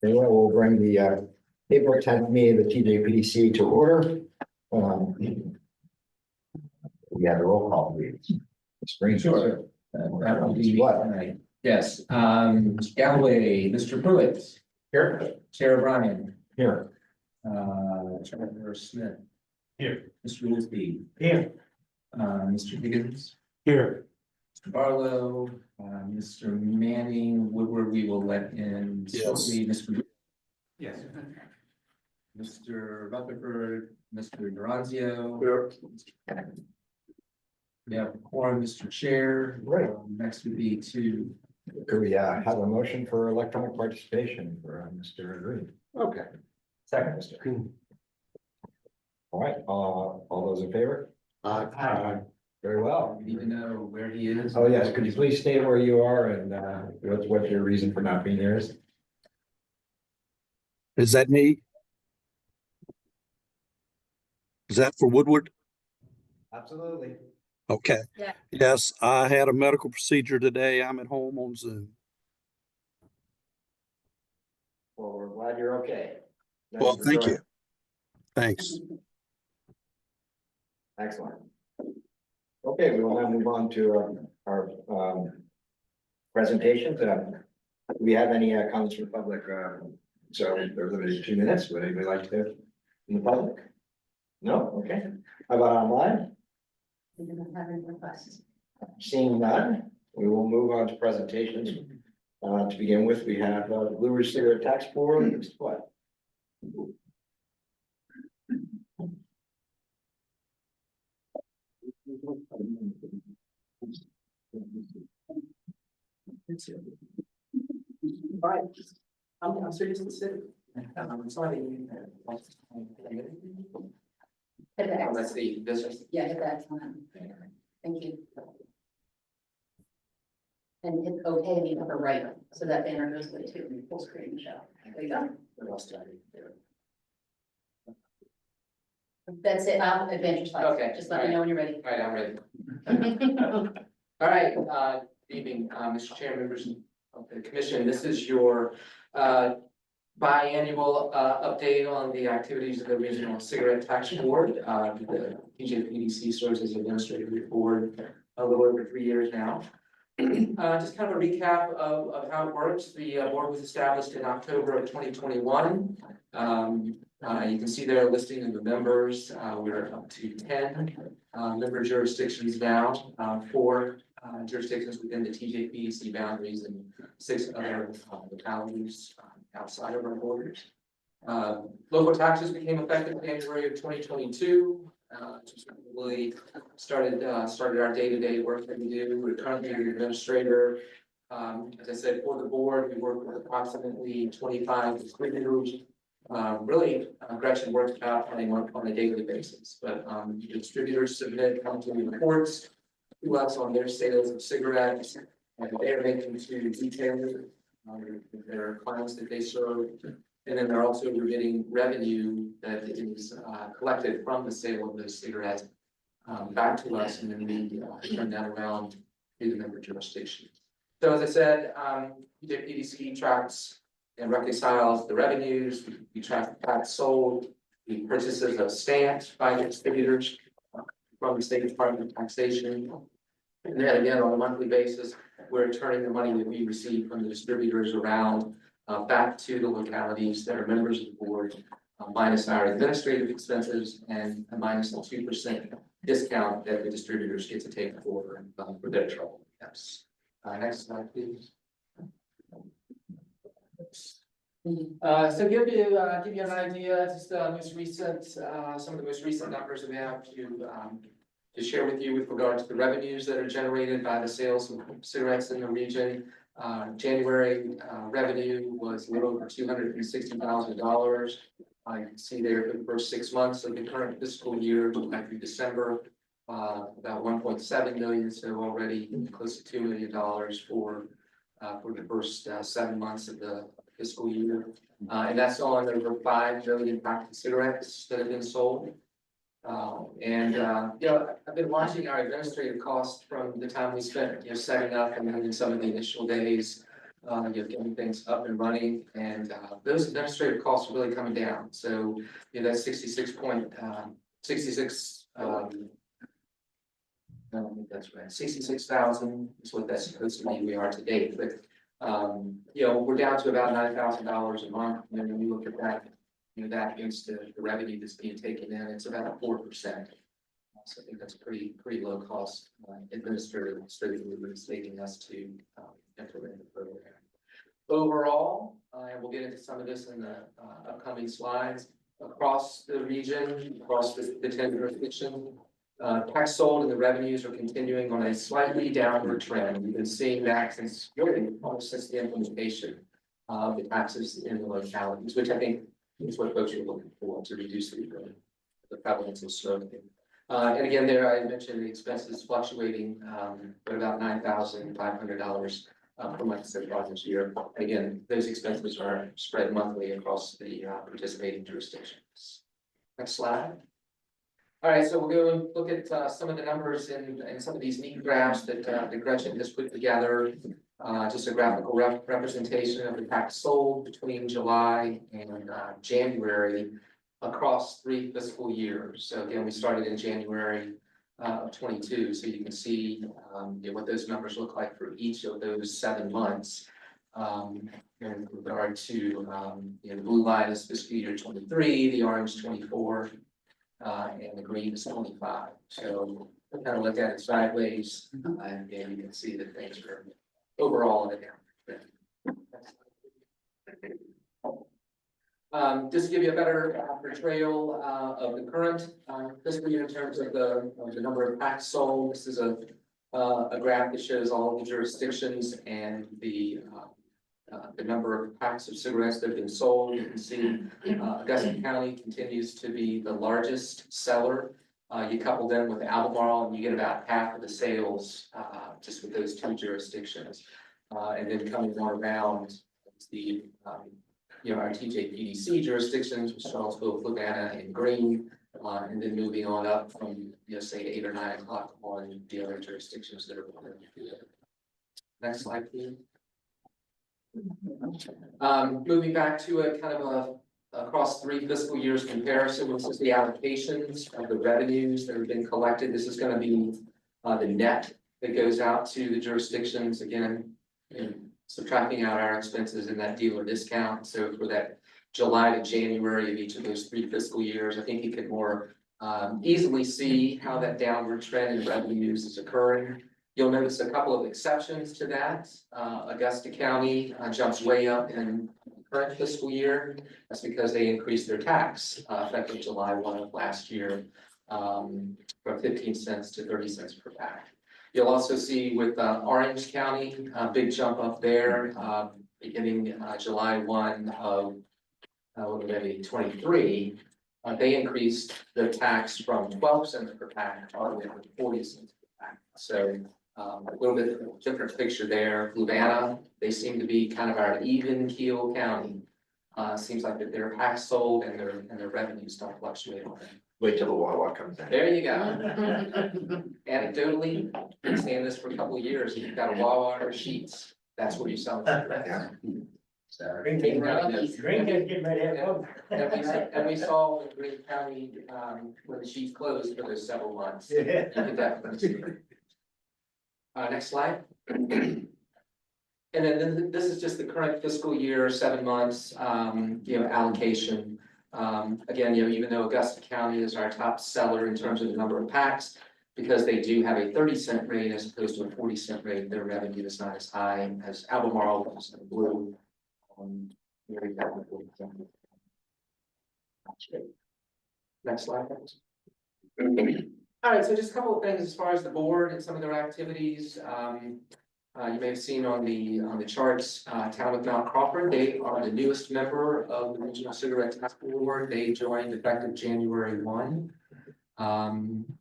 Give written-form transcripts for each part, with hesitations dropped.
Anyway, we'll bring the April 10th meeting of the TJPDC to order. We have a roll call, please. Screen. Sure. That will be What? tonight. Yes, Mr. Galloway, Mr. Pruitt, Here. Chair O'Brien, Here. Chairman Smith. Here. Mr. Woolsey, Here. Mr. Higgins, Here. Mr. Barlow, Mr. Manning, Woodward, we will let in shortly, Mr. Yes. Mr. Rutherford, Mr. Duranzio. Here. We have a quorum, Mr. Chair. Right. Next would be to Could we have a motion for electronic participation for Mr. Greene? Okay. Second, Mr. Greene. All right, all those in favor? Aye. Very well. we need to know where he is. Oh, yes, could you please state where you are and what your reason for not being here is? Is that me? Is that for Woodward? Absolutely. Okay. Yeah. Yes, I had a medical procedure today. I'm at home on Zoom. Well, we're glad you're okay. Well, thank you. Thanks. Excellent. Okay, we will now move on to our presentations. Do we have any comments from the public? So they're limited to 2 minutes. Would anybody like to in the public? No? Okay. How about online? We don't have any requests. Seeing none, we will move on to presentations. To begin with, we have Blue Ridge Cigarette Tax Board. What? Right. I'm serious to sit. I'm sorry. Hit the X. Let's see, this is. Yeah, hit the X on that. Thank you. And hit OK in the upper right, so that banner goes away too, full screen show. There you go. That's it, I'll advance your slides. Okay. Just let me know when you're ready. All right, I'm ready. All right, good evening, Mr. Chair, members of the commission. This is your biannual update on the activities of the Regional Cigarette Tax Board. The TJPDC serves as administrative board a little over 3 years now. Just kind of a recap of how it works. The board was established in October of 2021. You can see there a listing of the members. We're up to 10 member jurisdictions now, 4 jurisdictions within the TJPDC boundaries and 6 other localities outside of our borders. Local taxes became effective in January of 2022. Just really started our day-to-day work that we do. We're currently an administrator. As I said, for the board, we work with approximately 25 distributors. Really, Gretchen works about on a daily basis, but the distributors submit monthly reports to us on their sales of cigarettes, and they're making to retailers, their clients that they serve. And then they're also remitting revenue that is collected from the sale of those cigarettes back to us, and then we turn that around to the member jurisdiction. So as I said, TJPDC tracks and reconciles the revenues. We track the tax sold, the purchases of stamps by the distributors from the State Department of Taxation. And then again, on a monthly basis, we're turning the money that we receive from the distributors around back to the localities that are members of the board, minus our administrative expenses and a minus the 2% discount that the distributors get to take for their trouble. Yes. Next slide, please. So give you an idea, just most recent, some of the most recent numbers that we have to share with you with regard to the revenues that are generated by the sales of cigarettes in the region. January revenue was a little over $260,000. You can see there for the first 6 months of the current fiscal year, through December, about 1.7 million, so already close to $2 million for the first 7 months of the fiscal year. And that's on over 5 million packed cigarettes that have been sold. I've been watching our administrative costs from the time we spent, setting up and in some of the initial days getting things up and running, and those administrative costs are really coming down. So, that's 66. No, that's right, 66,000 is what that's supposed to be. We are to date, but we're down to about $9,000 a month. And then when you look at that, that against the revenue that's being taken in, it's about 4%. So I think that's a pretty low cost administrative leading us to implement the program. Overall, and we'll get into some of this in the upcoming slides, across the region, across the 10 jurisdictions, tax sold and the revenues are continuing on a slightly downward trend. We've been seeing that since really almost since the implementation of the taxes in the localities, which I think is what folks are looking for to reduce the prevalence of smoking. And again, there I mentioned the expenses fluctuating, but about $9,500 per month so far this year. Again, those expenses are spread monthly across the participating jurisdictions. Next slide. All right, so we'll go and look at some of the numbers and some of these neat graphs that Gretchen has put together. Just a graphical representation of the tax sold between July and January across 3 fiscal years. So again, we started in January of 22, so you can see what those numbers look like for each of those 7 months. In regard to the blue line is fiscal year 23, the orange 24, and the green is 25. So kind of look at it sideways, and you can see that things are overall in a down trend. Just to give you a better portrayal of the current fiscal year in terms of the number of packs sold. This is a graph that shows all of the jurisdictions and the number of packs of cigarettes that have been sold. You can see Augusta County continues to be the largest seller. You couple them with Albemarle and you get about half of the sales just with those 2 jurisdictions. And then coming on around the our TJPDC jurisdictions with Charlottesville, Fluvanna, and Greene, and then moving on up from say 8 or 9 o'clock on the other jurisdictions that are. Next slide, please. Moving back to a kind of across 3 fiscal years comparison, this is the allocations of the revenues that have been collected. This is going to be the net that goes out to the jurisdictions, again, subtracting out our expenses in that dealer discount. So for that July to January of each of those 3 fiscal years, I think you can more easily see how that downward trend in revenues is occurring. You'll notice a couple of exceptions to that. Augusta County jumps way up in the current fiscal year. That's because they increased their tax effective July 1 of last year from 15 cents to 30 cents per pack. You'll also see with Orange County, a big jump up there beginning July 1 of 23. They increased the tax from 12 cents per pack all the way to 40 cents per pack. So a little bit different picture there. Fluvanna, they seem to be kind of our even keel county. Seems like that their packs sold and their revenues don't fluctuate on them. Wait till the Wawa comes in. There you go. Anecdotally, been saying this for a couple of years. If you've got a Wawa or Sheets, that's where you sell it. Yeah. So, Green getting ready to have fun. and we saw in Greene County when the Sheets closed for those several months. You could definitely see it. Next slide. And then this is just the current fiscal year, 7 months, allocation. Again, even though Augusta County is our top seller in terms of the number of packs, because they do have a 30-cent rate as opposed to a 40-cent rate, their revenue is not as high as Albemarle, which is in blue. Next slide, please. All right, so just a couple of things as far as the board and some of their activities. You may have seen on the charts, Town of Mount Crawford, they are the newest member of the Regional Cigarette Task Board. They joined effective January 1.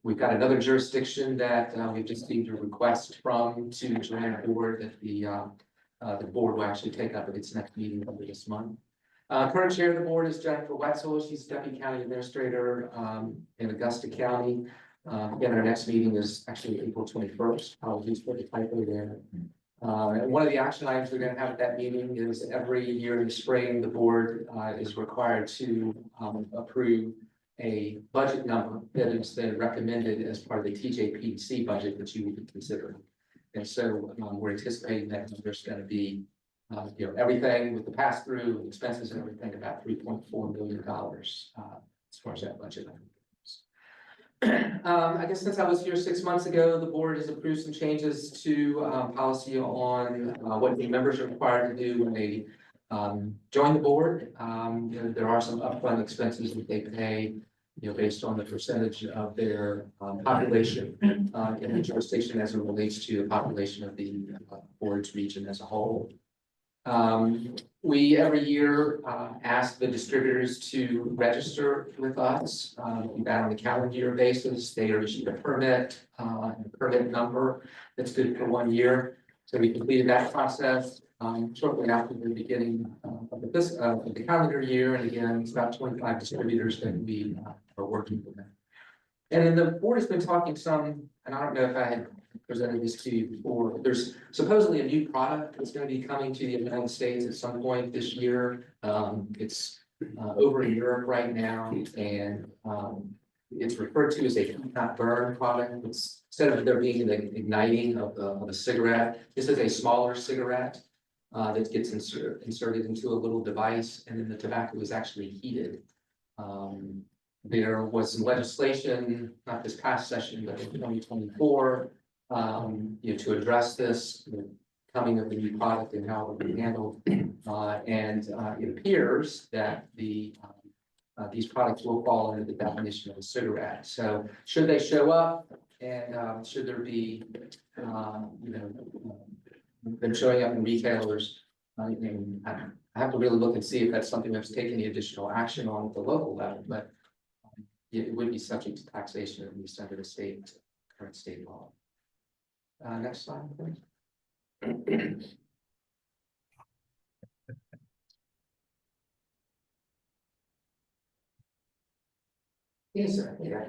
We've got another jurisdiction that we've just received a request from to join the board that the board will actually take up at its next meeting over this month. Current chair of the board is Jennifer Wetzel. She's Deputy County Administrator in Augusta County. Again, our next meeting is actually April 21st. I'll just put the typo there. And one of the action items we're gonna have at that meeting is every year in the spring, the board is required to approve a budget number that is then recommended as part of the TJPDC budget that you would be considering. And so we're anticipating that there's going to be, everything with the pass through expenses and everything about $3.4 million as far as that budget. I guess since I was here 6 months ago, the board has approved some changes to policy on what new members are required to do when they join the board. There are some upfront expenses that they pay, based on the percentage of their population in the jurisdiction as it relates to the population of the board's region as a whole. We every year ask the distributors to register with us, that on a calendar year basis. They are issued a permit number that's good for 1 year. So we completed that process shortly after the beginning of the calendar year. And again, it's about 25 distributors that we are working with. And then the board has been talking some, and I don't know if I had presented this to you before, there's supposedly a new product that's going to be coming to the United States at some point this year. It's over in Europe right now, and it's referred to as a heat not burn product. It's, instead of there being the igniting of a cigarette, this is a smaller cigarette that gets inserted into a little device, and then the tobacco is actually heated. There was some legislation, not this past session, but in 2024, to address this, the coming of the new product and how it will be handled. And it appears that these products will fall under the definition of a cigarette. So should they show up, and should there be, them showing up in retailers, I have to really look and see if that's something that's taken any additional action on at the local level, but it would be subject to taxation at least under the current state law. Next slide, please. Yes, sir. Yeah.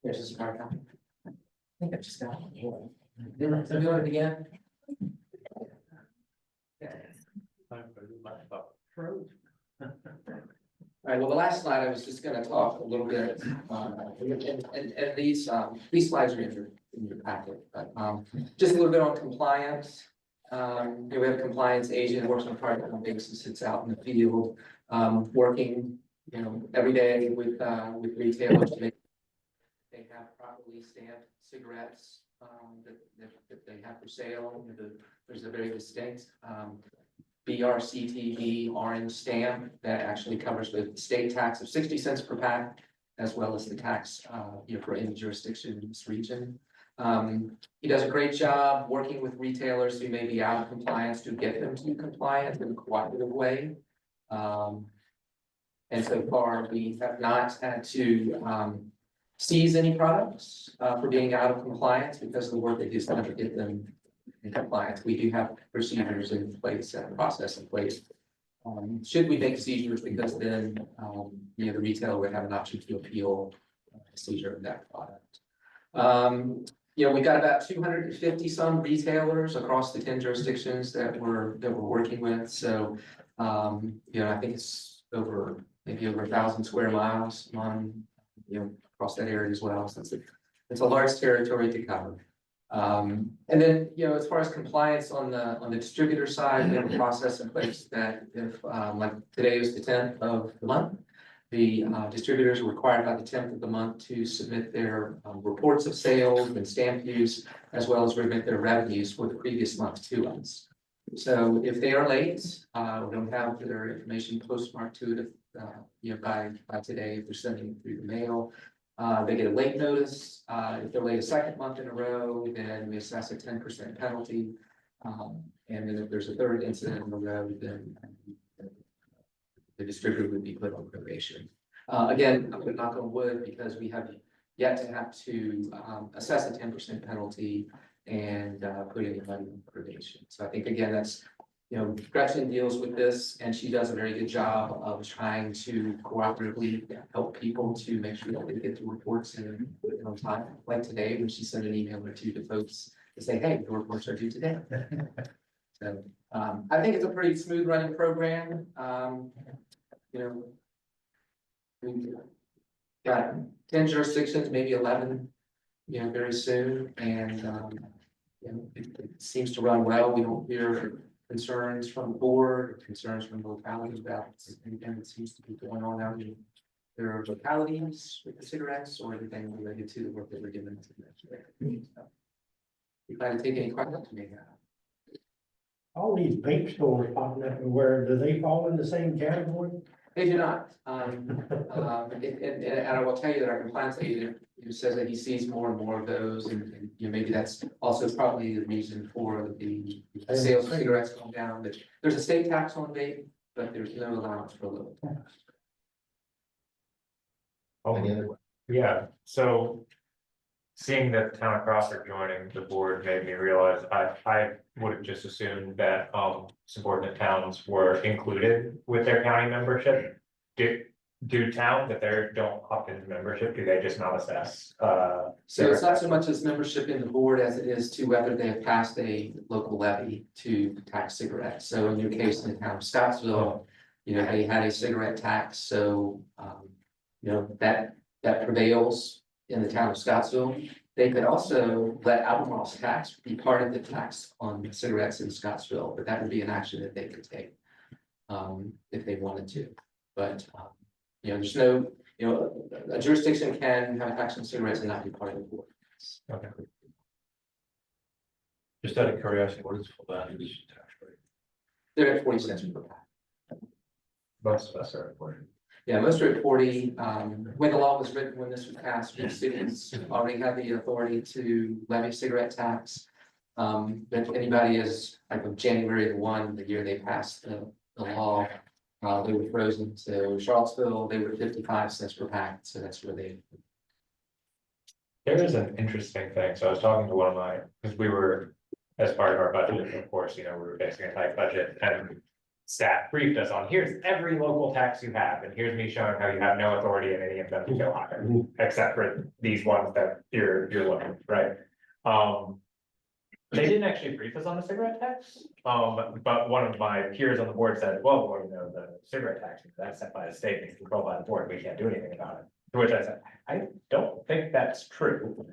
There's a smart copy. I think I just got it. Let me do it again. All right, well, the last slide, I was just going to talk a little bit, and these slides are in your packet, but just a little bit on compliance. We have a compliance agent, works on a part-time basis, sits out in the field, working, every day with retailers to make they have properly stamped cigarettes that they have for sale. There's a very distinct BRCTV orange stamp that actually covers the state tax of 60 cents per pack, as well as the tax for any jurisdiction in this region. He does a great job working with retailers who may be out of compliance to get them to compliance in a cooperative way. And so far, we have not had to seize any products for being out of compliance because of the work they do to get them in compliance. We do have procedures in place and a process in place. Should we make seizures, because then the retailer would have an option to appeal the seizure of that product. We've got about 250 some retailers across the 10 jurisdictions that we're working with. So I think it's maybe over 1,000 square miles on across that area as well. So it's a large territory to cover. And then, as far as compliance on the distributor side, we have a process in place that if, like today is the 10th of the month, the distributors are required by the 10th of the month to submit their reports of sales and stamp use, as well as remit their revenues for the previous month to us. So if they are late, we don't have their information postmarked to it by today, if they're sending it through the mail. They get a late notice. If they're late a second month in a row, then we assess a 10% penalty. And then if there's a third incident in a row, then the distributor would be put on probation. Again, I'm going to knock on wood because we have yet to have to assess a 10% penalty and put anybody on probation. So I think, again, that's, Gretchen deals with this, and she does a very good job of trying to cooperatively help people to make sure that they get the reports in on time. Like today, when she sent an email or two to folks to say, hey, the reports are due today. So, I think it's a pretty smooth running program, you know. We've got 10 jurisdictions, maybe 11, you know, very soon, and, you know, it seems to run well. We don't hear concerns from the board, concerns from the localities about anything that seems to be going on out in their localities with the cigarettes or anything related to the work that we're doing. So, you plan to take any questions from me? All these vape stores popping up everywhere, do they fall in the same category? They do not. And I will tell you that our compliance agent, who says that he sees more and more of those, and you know, maybe that's also probably the reason for the sales of cigarettes going down. That there's a state tax on vape, but there's no allowance for local tax. Any other? Yeah, so seeing that the town of Crawford joining the board made me realize I would have just assumed that subordinate towns were included with their county membership. Do towns, if they don't opt into membership, do they just not assess? So it's not so much as membership in the board as it is to whether they have passed a local levy to tax cigarettes. So in your case, in the town of Scottsville, you know, they had a cigarette tax, so you know, that prevails in the town of Scottsville. They could also let Albemarle's tax be part of the tax on cigarettes in Scottsville, but that would be an action that they could take if they wanted to. But you know, there's no, you know, a jurisdiction can have a tax on cigarettes and not be part of the board. Okay. Just out of curiosity, what is Fluvanna's tax rate? They're at 40 cents per pack. Most of us are important. Yeah, most are at 40. When the law was written, when this was passed, the cities already had the authority to levy cigarette tax. But anybody is like of January 1, the year they passed the law, they were frozen. So Charlottesville, they were 55 cents per pack. So that's where they. There is an interesting thing. So I was talking to one of my, because we were, as part of our budget, of course, you know, we were facing a tight budget, and staff briefed us on, here's every local tax you have, and here's me showing how you have no authority in any of them to go higher, except for these ones that you're looking, right? They didn't actually brief us on the cigarette tax, but one of my peers on the board said, well, you know, the cigarette tax, that's set by the state and controlled by the board, we can't do anything about it. To which I said, I don't think that's true.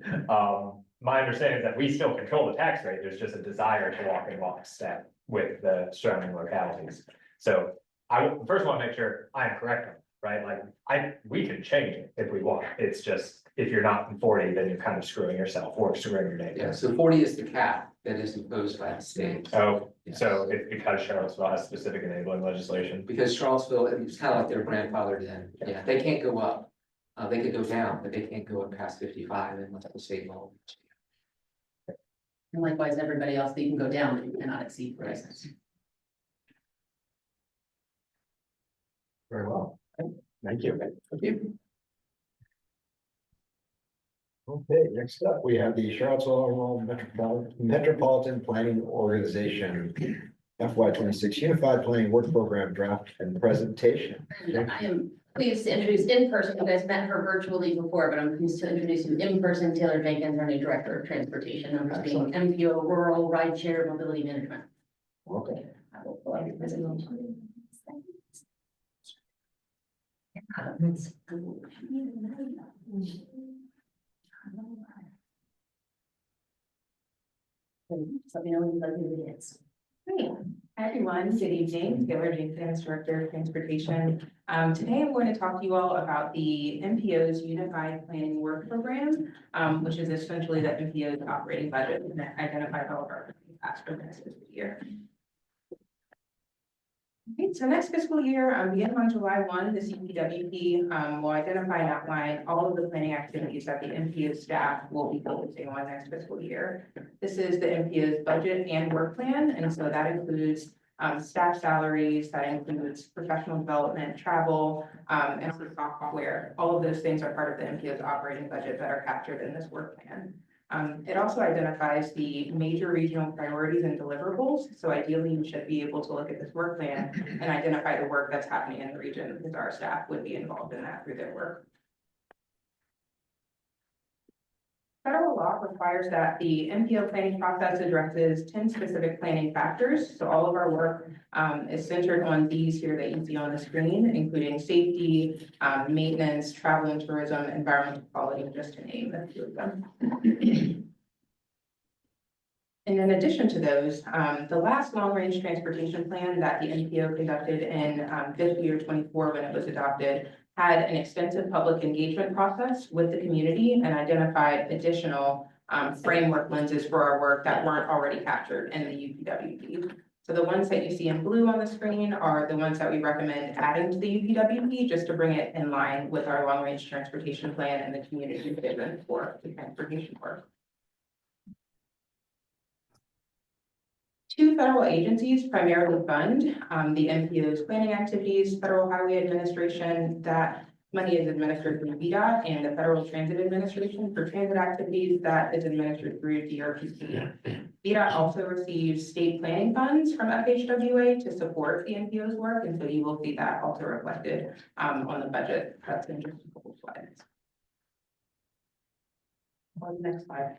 My understanding is that we still control the tax rate, there's just a desire to walk in lockstep with the surrounding localities. So I first want to make sure I'm correct, right? Like we can change it if we want. It's just, if you're not in 40, then you're kind of screwing yourself or screwing your neighbor. Yeah, so 40 is the cap that is imposed by the state. Oh, Yes. so it's because Charlottesville has specific enabling legislation. Because Charlottesville, it's kind of like their grandfathered in. Yeah, they can't go up. They could go down, but they can't go up past 55 unless the state law. And likewise, everybody else, they can go down, but you cannot exceed 40 cents. Very well. Thank you. Thank you. Okay, next up, we have the Charlottesville Metropolitan Planning Organization FY 26 Unified Planning Work Program Draft and Presentation. And I am pleased to introduce in person, you guys met her virtually before, but I'm pleased to introduce you in person, Taylor Jenkins, our new Director of Transportation, overseeing MPO Rural Rideshare Mobility Management. Okay. I will pull out your presentation. So we know when it is. Great. Hi, everyone. Good evening. Taylor Jenkins, Director of Transportation. Today I'm going to talk to you all about the MPO's Unified Planning Work Program, which is essentially the MPO's operating budget and identifies all of our tasks for the next fiscal year. Okay, so next fiscal year, beginning on July 1, the CPWP will identify and outline all of the planning activities that the MPO staff will be focusing on next fiscal year. This is the MPO's budget and work plan, and so that includes staff salaries, that includes professional development, travel, and software. All of those things are part of the MPO's operating budget that are captured in this work plan. It also identifies the major regional priorities and deliverables. So ideally, you should be able to look at this work plan and identify the work that's happening in the region, because our staff would be involved in that through their work. Federal law requires that the MPO planning process addresses 10 specific planning factors. So all of our work is centered on these here that you see on the screen, including safety, maintenance, travel and tourism, environmental quality, just to name a few of them. And in addition to those, the last long-range transportation plan that the NPO conducted in fiscal year 24 when it was adopted had an extensive public engagement process with the community and identified additional framework lenses for our work that weren't already captured in the UPWP. So the ones that you see in blue on the screen are the ones that we recommend adding to the UPWP just to bring it in line with our long-range transportation plan and the community vision for the transportation work. Two federal agencies primarily fund the NPO's planning activities, Federal Highway Administration, that money is administered through VDOT, and the Federal Transit Administration for transit activities that is administered through DRPC. VDOT also receives state planning funds from FHWA to support the NPO's work, and so you will see that also reflected on the budget. That's in just a couple slides. On the next slide.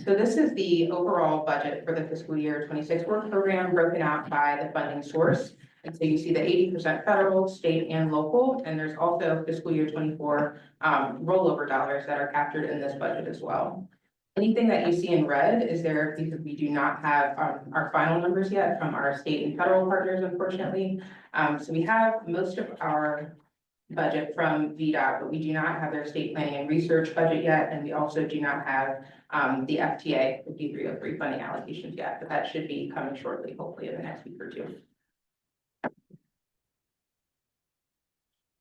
So this is the overall budget for the fiscal year 26 work program broken out by the funding source. And so you see the 80% federal, state, and local, and there's also fiscal year 24 rollover dollars that are captured in this budget as well. Anything that you see in red is there because we do not have our final numbers yet from our state and federal partners, unfortunately. So we have most of our budget from VDOT, but we do not have their state planning and research budget yet, and we also do not have the FTA 5303 funding allocations yet, but that should be coming shortly, hopefully in the next week or two.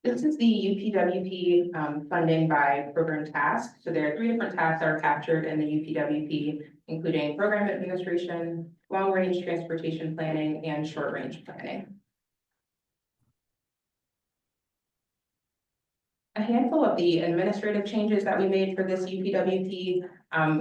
This is the UPWP funding by program task. So there are 3 different tasks that are captured in the UPWP, including program administration, long-range transportation planning, and short-range planning. A handful of the administrative changes that we made for this UPWP,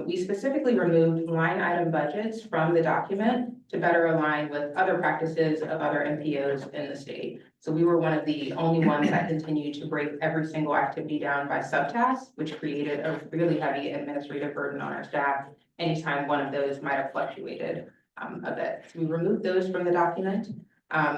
we specifically removed line item budgets from the document to better align with other practices of other NPOs in the state. So we were one of the only ones that continued to break every single activity down by subtasks, which created a really heavy administrative burden on our staff anytime one of those might have fluctuated a bit. So we removed those from the document.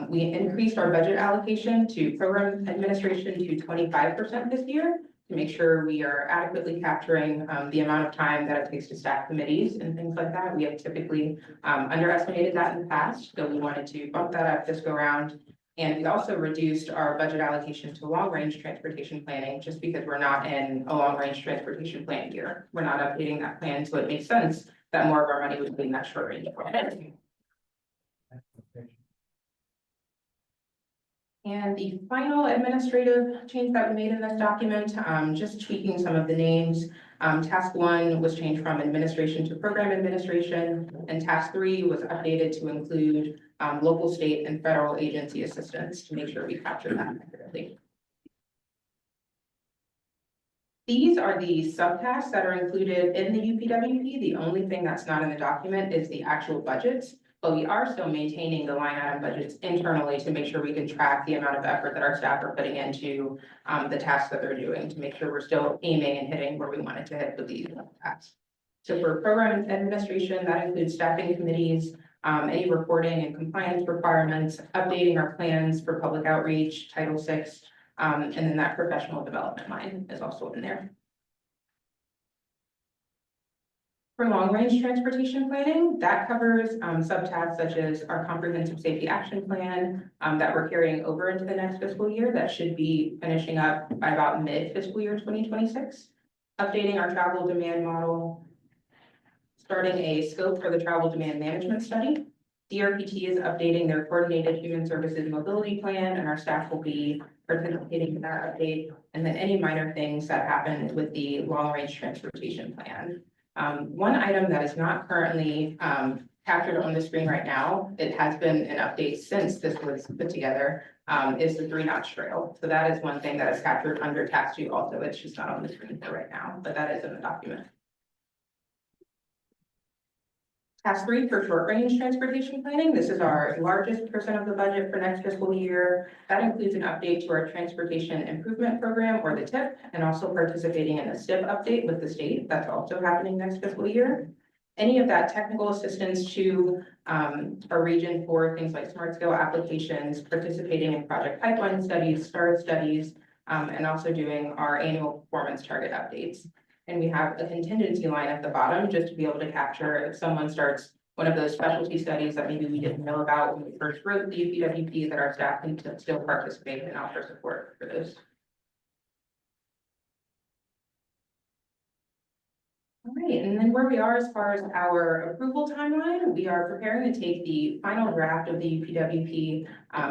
We increased our budget allocation to program administration to 25% this year to make sure we are adequately capturing the amount of time that it takes to staff committees and things like that. We have typically underestimated that in the past, so we wanted to bump that up this go round. And we also reduced our budget allocation to long-range transportation planning just because we're not in a long-range transportation plan year. We're not updating that plan, so it makes sense that more of our money would be in that short-range plan. And the final administrative change that we made in this document, just tweaking some of the names. Task 1 was changed from administration to program administration, and task 3 was updated to include local, state, and federal agency assistance to make sure we capture that accurately. These are the subtasks that are included in the UPWP. The only thing that's not in the document is the actual budgets. But we are still maintaining the line item budgets internally to make sure we can track the amount of effort that our staff are putting into the tasks that they're doing to make sure we're still aiming and hitting where we wanted to hit with these tasks. So for program administration, that includes staffing committees, any reporting and compliance requirements, updating our plans for public outreach, Title VI, and then that professional development line is also in there. For long-range transportation planning, that covers subtasks such as our comprehensive safety action plan that we're carrying over into the next fiscal year. That should be finishing up by about mid-fiscal year 2026. Updating our travel demand model, starting a scope for the travel demand management study. DRPT is updating their coordinated human services mobility plan, and our staff will be participating in that update. And then any minor things that happen with the long-range transportation plan. One item that is not currently captured on the screen right now, it has been an update since this was put together, is the 3-notch trail. So that is one thing that is captured under task 2 also. It's just not on the screen for right now, but that is in the document. Task 3 for short range transportation planning. This is our largest percent of the budget for next fiscal year. That includes an update to our transportation improvement program, or the TIP, and also participating in a STIP update with the state. That's also happening next fiscal year. Any of that technical assistance to our region for things like smart scale applications, participating in project pipeline studies, STAR studies, and also doing our annual performance target updates. And we have a contingency line at the bottom just to be able to capture if someone starts one of those specialty studies that maybe we didn't know about when we first wrote the UPWP, that our staff can still participate and offer support for those. All right, and then where we are as far as our approval timeline, we are preparing to take the final draft of the UPWP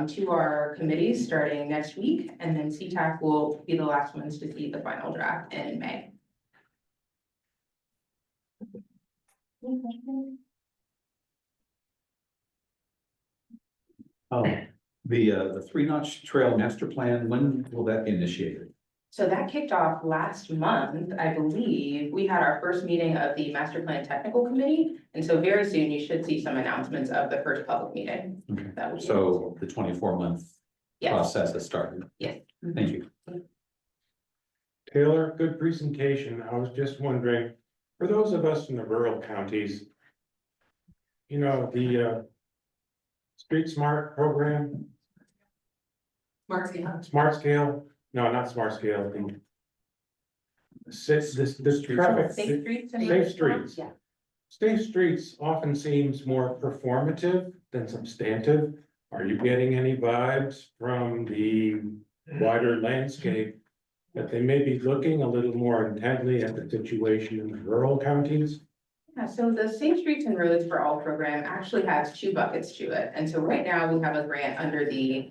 to our committees starting next week, and then CTAC will be the last ones to see the final draft in May. The Three Notch Trail Master Plan, when will that be initiated? So that kicked off last month, I believe. We had our first meeting of the Master Plan Technical Committee, and so very soon you should see some announcements of the first public meeting. Okay. That will be- So the 24-month Yes, process has started. yes. Thank you. Taylor, good presentation. I was just wondering, for those of us in the rural counties, you know, the Street Smart program, Smart scale. Smart Scale, no, not Smart Scale, this traffic. Safe streets and. Safe streets. Yeah. Safe streets often seems more performative than substantive. Are you getting any vibes from the wider landscape that they may be looking a little more intently at the situation in the rural counties? Yeah, so the Safe Streets and Roads for All program actually has two buckets to it. And so right now we have a grant under the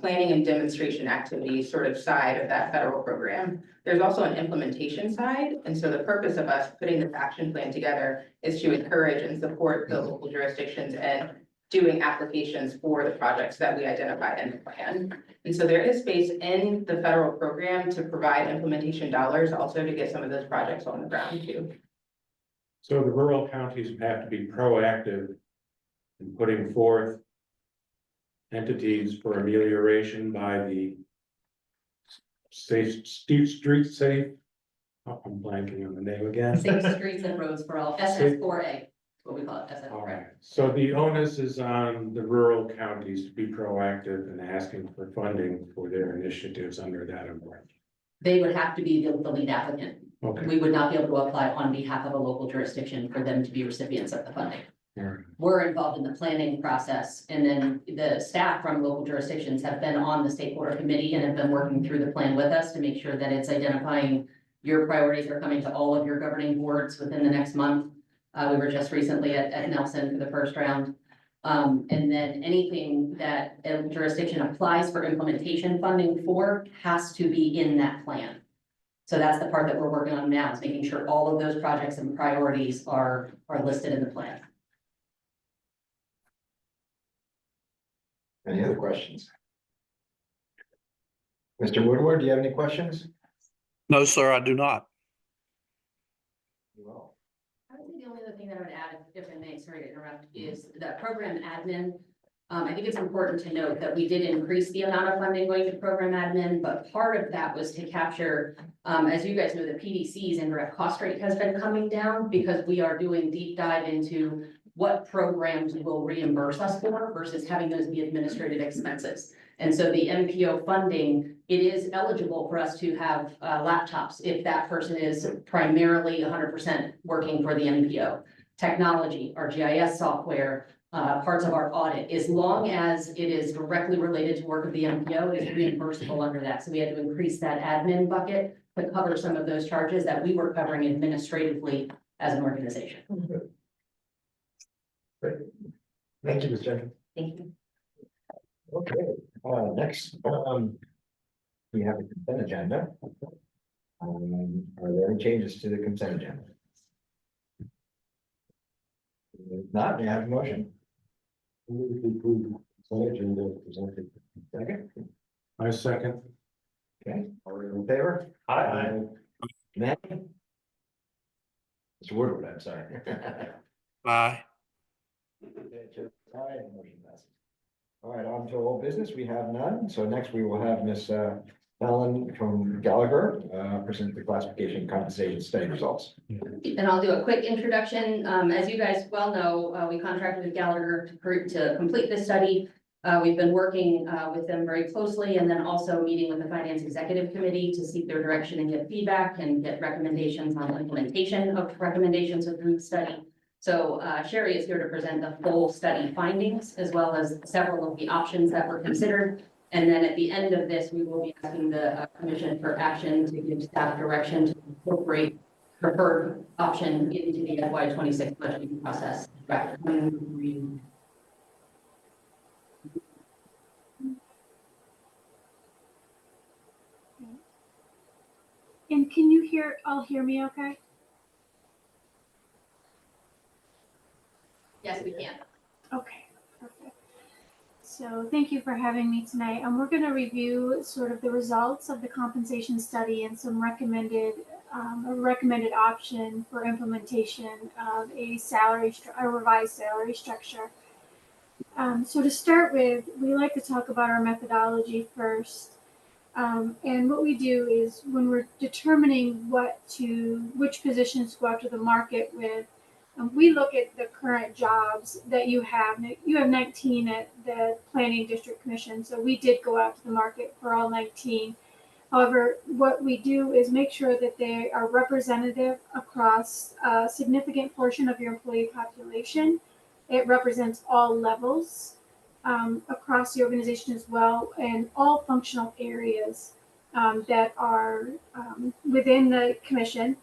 planning and demonstration activities sort of side of that federal program. There's also an implementation side. And so the purpose of us putting this action plan together is to encourage and support the local jurisdictions and doing applications for the projects that we identified in the plan. And so there is space in the federal program to provide implementation dollars also to get some of those projects on the ground too. So the rural counties have to be proactive in putting forth entities for amelioration by the street safe. Oh, I'm blanking on the name again. Safe streets and roads for all, SS4A, what we call it, All SS4A. right, so the onus is on the rural counties to be proactive and asking for funding for their initiatives under that umbrella. They would have to be the lead applicant. Okay, We would not be able to apply on behalf of a local jurisdiction for them to be recipients of the funding. all right. We're involved in the planning process, and then the staff from local jurisdictions have been on the stakeholder committee and have been working through the plan with us to make sure that it's identifying your priorities are coming to all of your governing boards within the next month. We were just recently at Nelson for the first round. And then anything that a jurisdiction applies for implementation funding for has to be in that plan. So that's the part that we're working on now, is making sure all of those projects and priorities are listed in the plan. Any other questions? Mr. Woodward, do you have any questions? No, sir, I do not. Well, I would say the only other thing that I would add, if I may, sorry to interrupt, is that program admin. I think it's important to note that we did increase the amount of funding going to program admin, but part of that was to capture, as you guys know, the PDC's indirect cost rate has been coming down because we are doing deep dive into what programs will reimburse us for versus having those be administrative expenses. And so the MPO funding, it is eligible for us to have laptops if that person is primarily 100% working for the MPO. Technology, our GIS software, parts of our audit, as long as it is directly related to work of the MPO, it is reimbursable under that. So we had to increase that admin bucket to cover some of those charges that we were covering administratively as an organization. great. Thank you, Ms. Jenkins. Thank you. Okay, next, we have a consent agenda. Are there any changes to the consent agenda? If not, may I have a motion? Consent agenda presented. Second, I second. okay, all in favor? Aye. Nay? Mr. Woodward, I'm sorry. Aye. Okay, chair votes aye, and motion passes. All right, on to old business. We have none. So next we will have Miss Ellen from Gallagher present the classification compensation study results. And I'll do a quick introduction. As you guys well know, we contracted with Gallagher to complete this study. We've been working with them very closely and then also meeting with the Finance Executive Committee to seek their direction and get feedback and get recommendations on implementation of recommendations of the study. So Sherry is here to present the full study findings as well as several of the options that were considered. And then at the end of this, we will be asking the commission for action to give staff direction to incorporate preferred option into the FY26 budgeting process. And can you all hear me okay? Yes, we can. Okay, perfect. So thank you for having me tonight. And we're going to review sort of the results of the compensation study and some recommended option for implementation of a revised salary structure. So to start with, we like to talk about our methodology first. And what we do is when we're determining which positions to go out to the market with, we look at the current jobs that you have. You have 19 at the Planning District Commission, so we did go out to the market for all 19. However, what we do is make sure that they are representative across a significant portion of your employee population. It represents all levels across the organization as well, and all functional areas that are within the commission.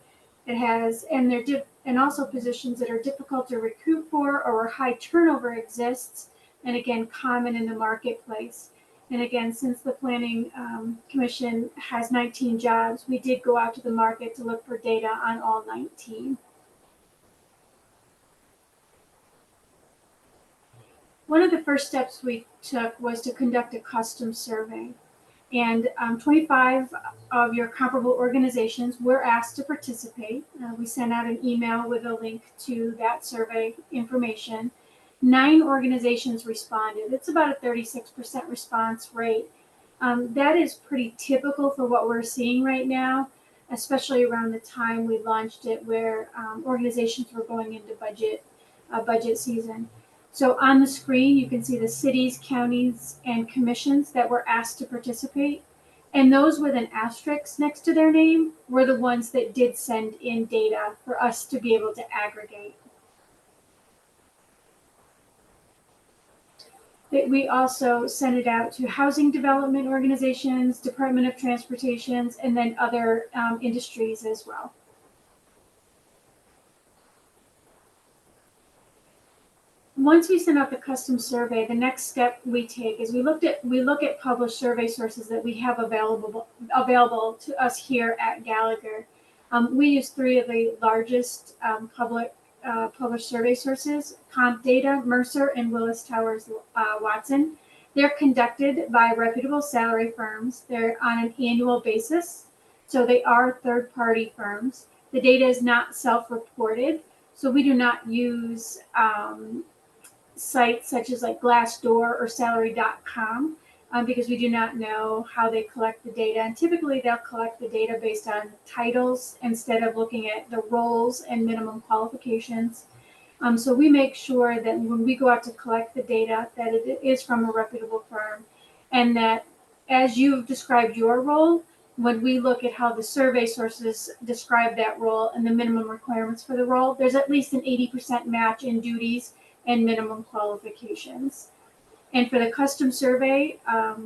It has, and also positions that are difficult to recruit for or where high turnover exists, and again, common in the marketplace. And again, since the Planning Commission has 19 jobs, we did go out to the market to look for data on all 19. One of the first steps we took was to conduct a custom survey. And 25 of your comparable organizations were asked to participate. We sent out an email with a link to that survey information. 9 organizations responded. It's about a 36% response rate. That is pretty typical for what we're seeing right now, especially around the time we launched it, where organizations were going into budget season. So on the screen, you can see the cities, counties, and commissions that were asked to participate. And those with an asterisk next to their name were the ones that did send in data for us to be able to aggregate. We also sent it out to housing development organizations, Department of Transportation, and then other industries as well. Once we send out the custom survey, the next step we take is we look at published survey sources that we have available to us here at Gallagher. We use 3 of the largest published survey sources: CompData, Mercer, and Willis Towers Watson. They're conducted by reputable salary firms. They're on an annual basis, so they are third-party firms. The data is not self-reported, so we do not use sites such as like Glassdoor or Salary.com because we do not know how they collect the data. And typically they'll collect the data based on titles instead of looking at the roles and minimum qualifications. So we make sure that when we go out to collect the data, that it is from a reputable firm, and that as you've described your role, when we look at how the survey sources describe that role and the minimum requirements for the role, there's at least an 80% match in duties and minimum qualifications. And for the custom survey,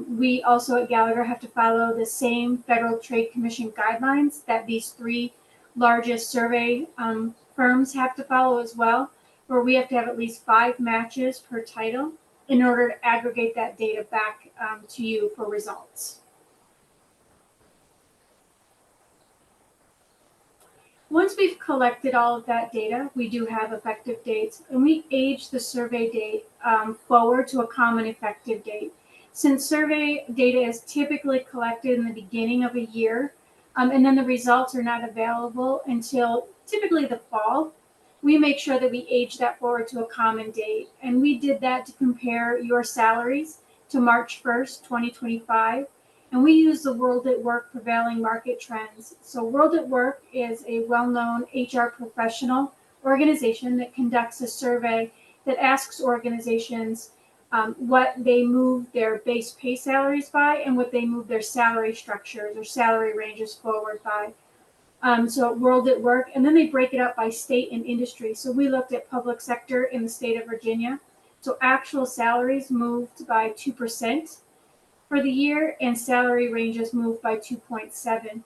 we also at Gallagher have to follow the same Federal Trade Commission guidelines that these 3 largest survey firms have to follow as well, where we have to have at least 5 matches per title in order to aggregate that data back to you for results. Once we've collected all of that data, we do have effective dates, and we age the survey date forward to a common effective date. Since survey data is typically collected in the beginning of a year, and then the results are not available until typically the fall, we make sure that we age that forward to a common date. And we did that to compare your salaries to March 1st, 2025. And we use the World at Work prevailing market trends. So World at Work is a well-known HR professional organization that conducts a survey that asks organizations what they move their base pay salaries by and what they move their salary structures or salary ranges forward by. So World at Work, and then they break it up by state and industry. So we looked at public sector in the state of Virginia. So actual salaries moved by 2% for the year, and salary ranges moved by 2.7.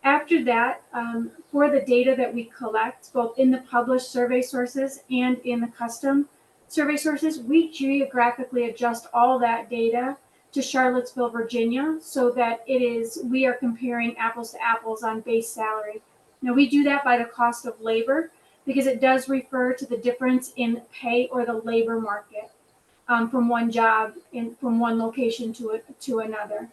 After that, for the data that we collect, both in the published survey sources and in the custom survey sources, we geographically adjust all that data to Charlottesville, Virginia, so that we are comparing apples to apples on base salary. Now, we do that by the cost of labor because it does refer to the difference in pay or the labor market from one job from one location to another.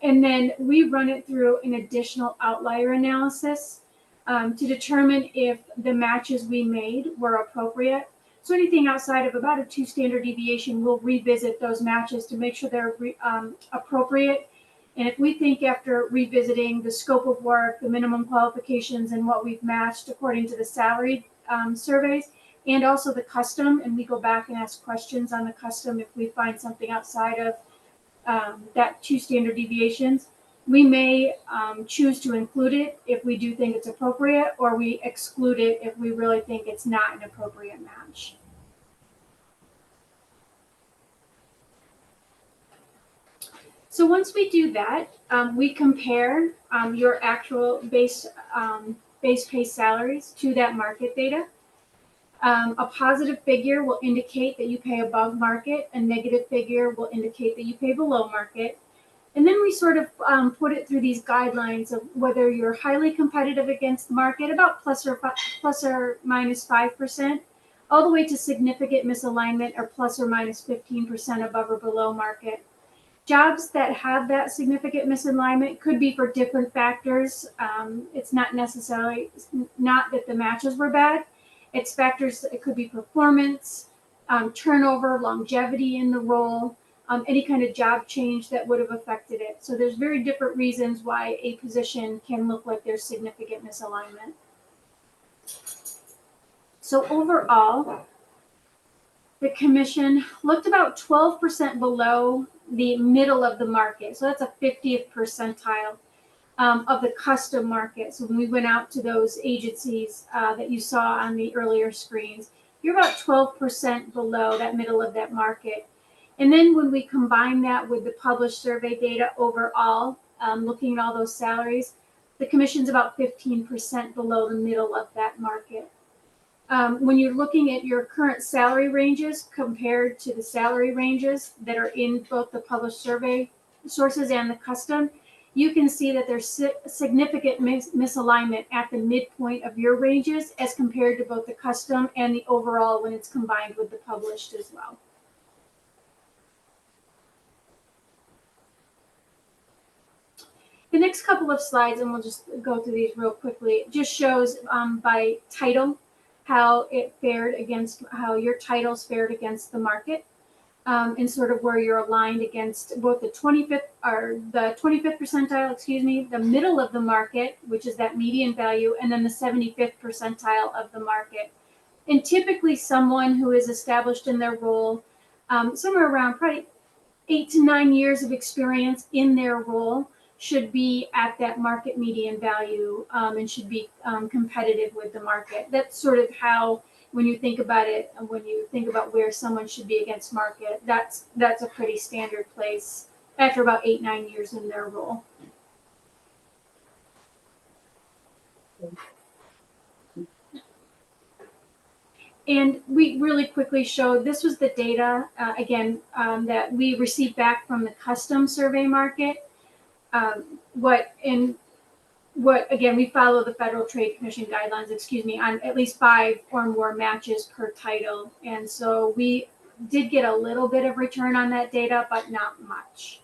And then we run it through an additional outlier analysis to determine if the matches we made were appropriate. So anything outside of about a 2 standard deviation, we'll revisit those matches to make sure they're appropriate. And if we think after revisiting the scope of work, the minimum qualifications, and what we've matched according to the salary surveys, and also the custom, and we go back and ask questions on the custom if we find something outside of that 2 standard deviations, we may choose to include it if we do think it's appropriate, or we exclude it if we really think it's not an appropriate match. So once we do that, we compare your actual base pay salaries to that market data. A positive figure will indicate that you pay above market. A negative figure will indicate that you pay below market. And then we sort of put it through these guidelines of whether you're highly competitive against the market, about plus or minus 5%, all the way to significant misalignment or plus or minus 15% above or below market. Jobs that have that significant misalignment could be for different factors. It's not necessarily not that the matches were bad. It's factors, it could be performance, turnover, longevity in the role, any kind of job change that would have affected it. So there's very different reasons why a position can look like there's significant misalignment. So overall, the commission looked about 12% below the middle of the market. So that's a 50th percentile of the custom market. So when we went out to those agencies that you saw on the earlier screens, you're about 12% below that middle of that market. And then when we combine that with the published survey data overall, looking at all those salaries, the commission's about 15% below the middle of that market. When you're looking at your current salary ranges compared to the salary ranges that are in both the published survey sources and the custom, you can see that there's significant misalignment at the midpoint of your ranges as compared to both the custom and the overall when it's combined with the published as well. The next couple of slides, and we'll just go through these real quickly, just shows by title how it fared against, how your titles fared against the market, and sort of where you're aligned against both the 25th percentile, the middle of the market, which is that median value, and then the 75th percentile of the market. And typically someone who is established in their role, somewhere around probably 8 to 9 years of experience in their role, should be at that market median value and should be competitive with the market. That's sort of how, when you think about it, and when you think about where someone should be against market, that's a pretty standard place after about 8, 9 years in their role. And we really quickly showed, this was the data, again, that we received back from the custom survey market. Again, we follow the Federal Trade Commission guidelines, on at least 5 or more matches per title. And so we did get a little bit of return on that data, but not much.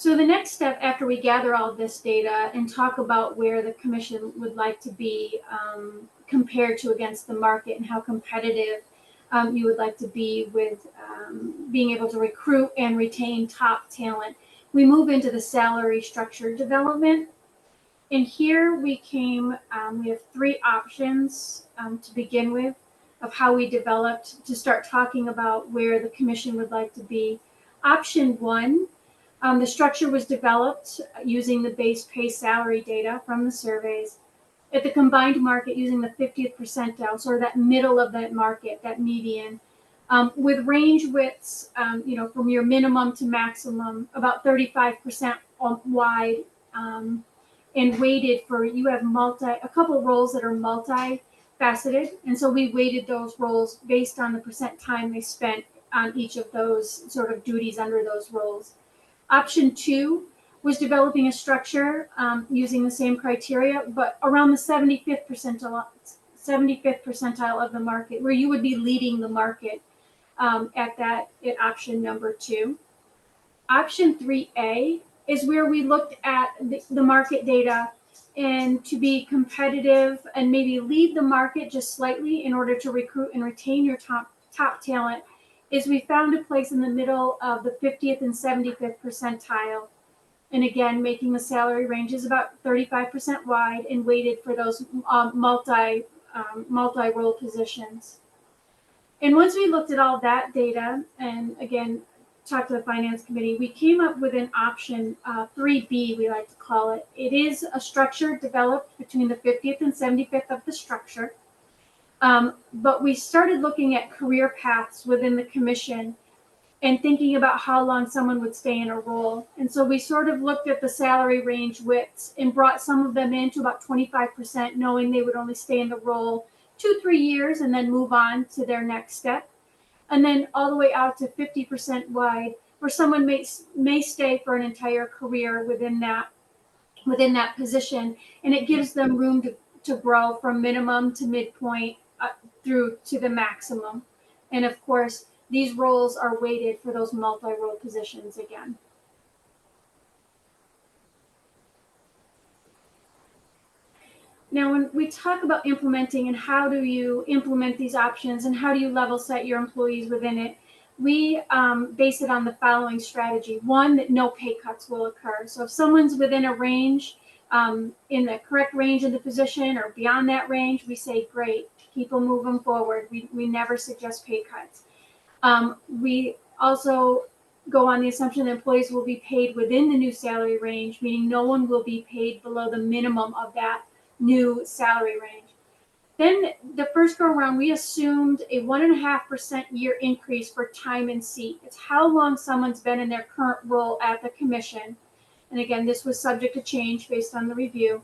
So the next step after we gather all this data and talk about where the commission would like to be compared to against the market and how competitive you would like to be with being able to recruit and retain top talent, we move into the salary structure development. And here we have three options to begin with of how we developed to start talking about where the commission would like to be. Option one, the structure was developed using the base pay salary data from the surveys at the combined market using the 50th percentile, sort of that middle of that market, that median, with range widths, from your minimum to maximum, about 35% wide, and weighted for, you have a couple roles that are multi-faceted. And so we weighted those roles based on the percent time they spent on each of those sort of duties under those roles. Option two was developing a structure using the same criteria, but around the 75th percentile of the market, where you would be leading the market at option number two. Option 3A is where we looked at the market data and to be competitive and maybe lead the market just slightly in order to recruit and retain your top talent, is we found a place in the middle of the 50th and 75th percentile. And again, making the salary ranges about 35% wide and weighted for those multi-role positions. And once we looked at all that data, and again, talked to the finance committee, we came up with an option 3B, we like to call it. It is a structure developed between the 50th and 75th of the structure. But we started looking at career paths within the commission and thinking about how long someone would stay in a role. And so we sort of looked at the salary range widths and brought some of them in to about 25%, knowing they would only stay in the role 2-3 years and then move on to their next step. And then all the way out to 50% wide, where someone may stay for an entire career within that position. And it gives them room to grow from minimum to midpoint through to the maximum. And of course, these roles are weighted for those multi-role positions again. Now, when we talk about implementing and how do you implement these options and how do you level set your employees within it, we base it on the following strategy. One, that no pay cuts will occur. So if someone's within a range, in the correct range of the position or beyond that range, we say, great, keep them moving forward. We never suggest pay cuts. We also go on the assumption that employees will be paid within the new salary range, meaning no one will be paid below the minimum of that new salary range. Then the first go around, we assumed a 1.5% year increase for time and seat. It's how long someone's been in their current role at the commission. And again, this was subject to change based on the review.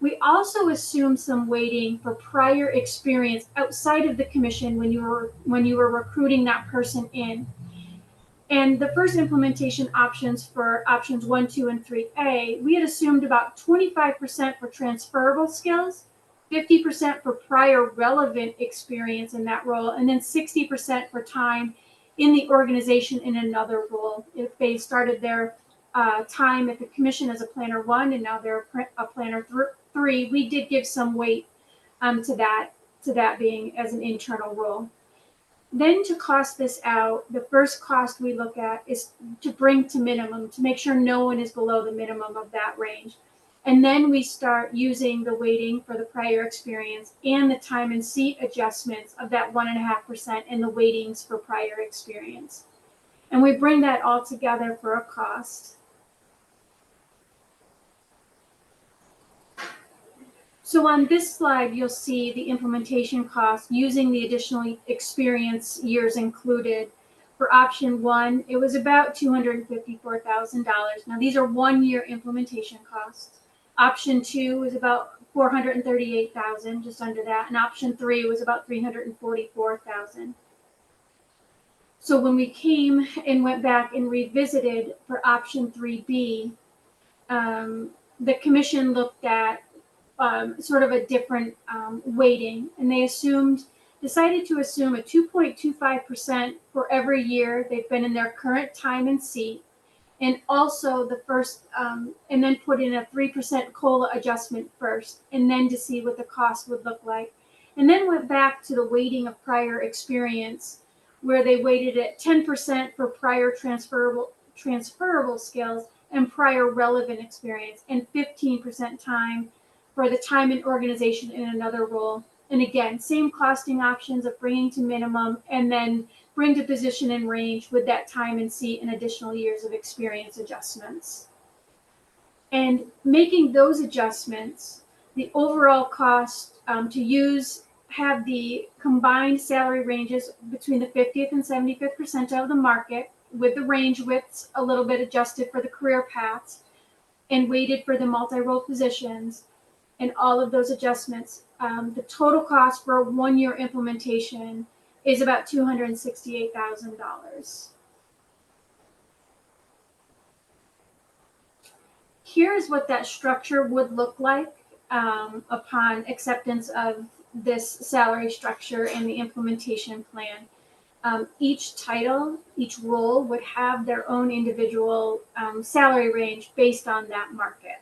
We also assumed some weighting for prior experience outside of the commission when you were recruiting that person in. And the first implementation options for options 1, 2, and 3A, we had assumed about 25% for transferable skills, 50% for prior relevant experience in that role, and then 60% for time in the organization in another role. If they started their time at the commission as a planner 1 and now they're a planner 3, we did give some weight to that being as an internal role. Then to cost this out, the first cost we look at is to bring to minimum, to make sure no one is below the minimum of that range. And then we start using the weighting for the prior experience and the time and seat adjustments of that 1.5% and the weightings for prior experience. And we bring that all together for a cost. So on this slide, you'll see the implementation cost using the additional experience years included. For option 1, it was about $254,000. Now these are 1-year implementation costs. Option 2 was about $438,000, just under that. And option 3 was about $344,000. So when we came and went back and revisited for option 3B, the commission looked at sort of a different weighting, and they decided to assume a 2.25% for every year they've been in their current time and seat, And also the first, and then put in a 3% COLA adjustment first, and then to see what the cost would look like. And then went back to the weighting of prior experience, where they weighted at 10% for prior transferable skills and prior relevant experience, and 15% time for the time in organization in another role. And again, same costing options of bringing to minimum and then bring to position and range with that time and seat and additional years of experience adjustments. And making those adjustments, the overall cost have the combined salary ranges between the 50th and 75th percentile of the market, with the range widths a little bit adjusted for the career paths and weighted for the multi-role positions, and all of those adjustments. The total cost for a 1-year implementation is about $268,000. Here's what that structure would look like upon acceptance of this salary structure and the implementation plan. Each title, each role would have their own individual salary range based on that market.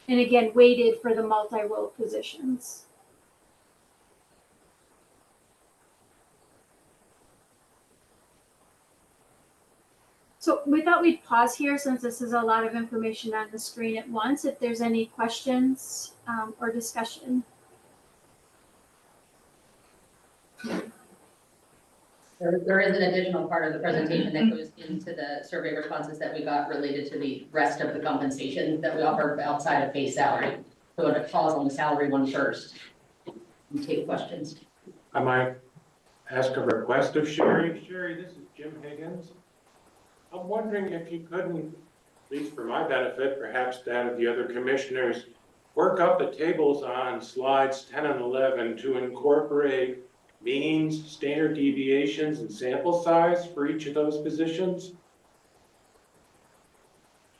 And again, weighted for the multi-role positions. So we thought we'd pause here since this is a lot of information on the screen at once, if there's any questions or discussion. There is an additional part of the presentation that goes into the survey responses that we got related to the rest of the compensation that we offer outside of base salary. So I'm going to pause on the salary one first and take questions. I might ask a request of Sherry. Sherry, this is Jim Higgins. I'm wondering if you couldn't, at least for my benefit, perhaps that of the other commissioners, work up the tables on slides 10 and 11 to incorporate means, standard deviations, and sample size for each of those positions?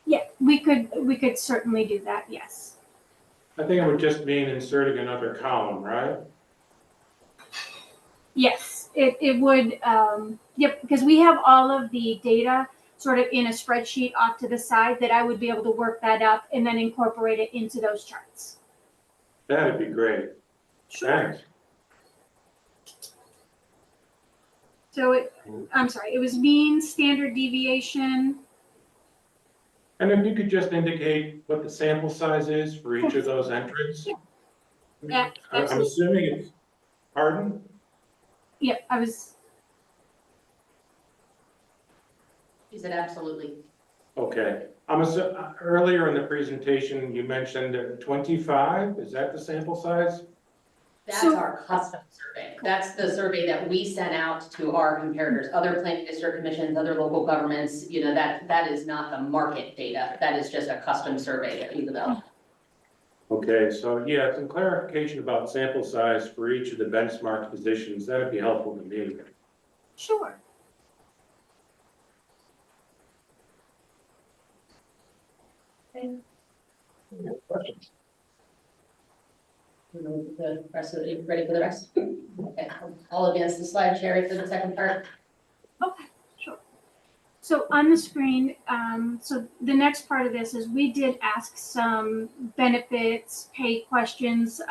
Yeah, we could certainly do that, yes. I think it would just mean inserting another column, right? Yes, it would, yep, because we have all of the data sort of in a spreadsheet off to the side that I would be able to work that up and then incorporate it into those charts. That'd be great. Sure. Thanks. So I'm sorry, it was mean, standard deviation. And if you could just indicate what the sample size is for each of those entries? Yeah, I'm assuming it's, pardon? Yeah, He said absolutely. Okay. Earlier in the presentation, you mentioned 25. Is that the sample size? That's our custom survey. That's the survey that we sent out to our comparators, other planning district commissions, other local governments. You know, that is not the market data. That is just a custom survey that we developed. Okay, so yeah, some clarification about sample size for each of the benchmark positions, that would be helpful to me. sure. Questions? The rest of it, ready for the rest? Okay, I'll advance the slide, Sherry, for the second part. Okay, sure. So on the screen, so the next part of this is we did ask some benefits, pay questions,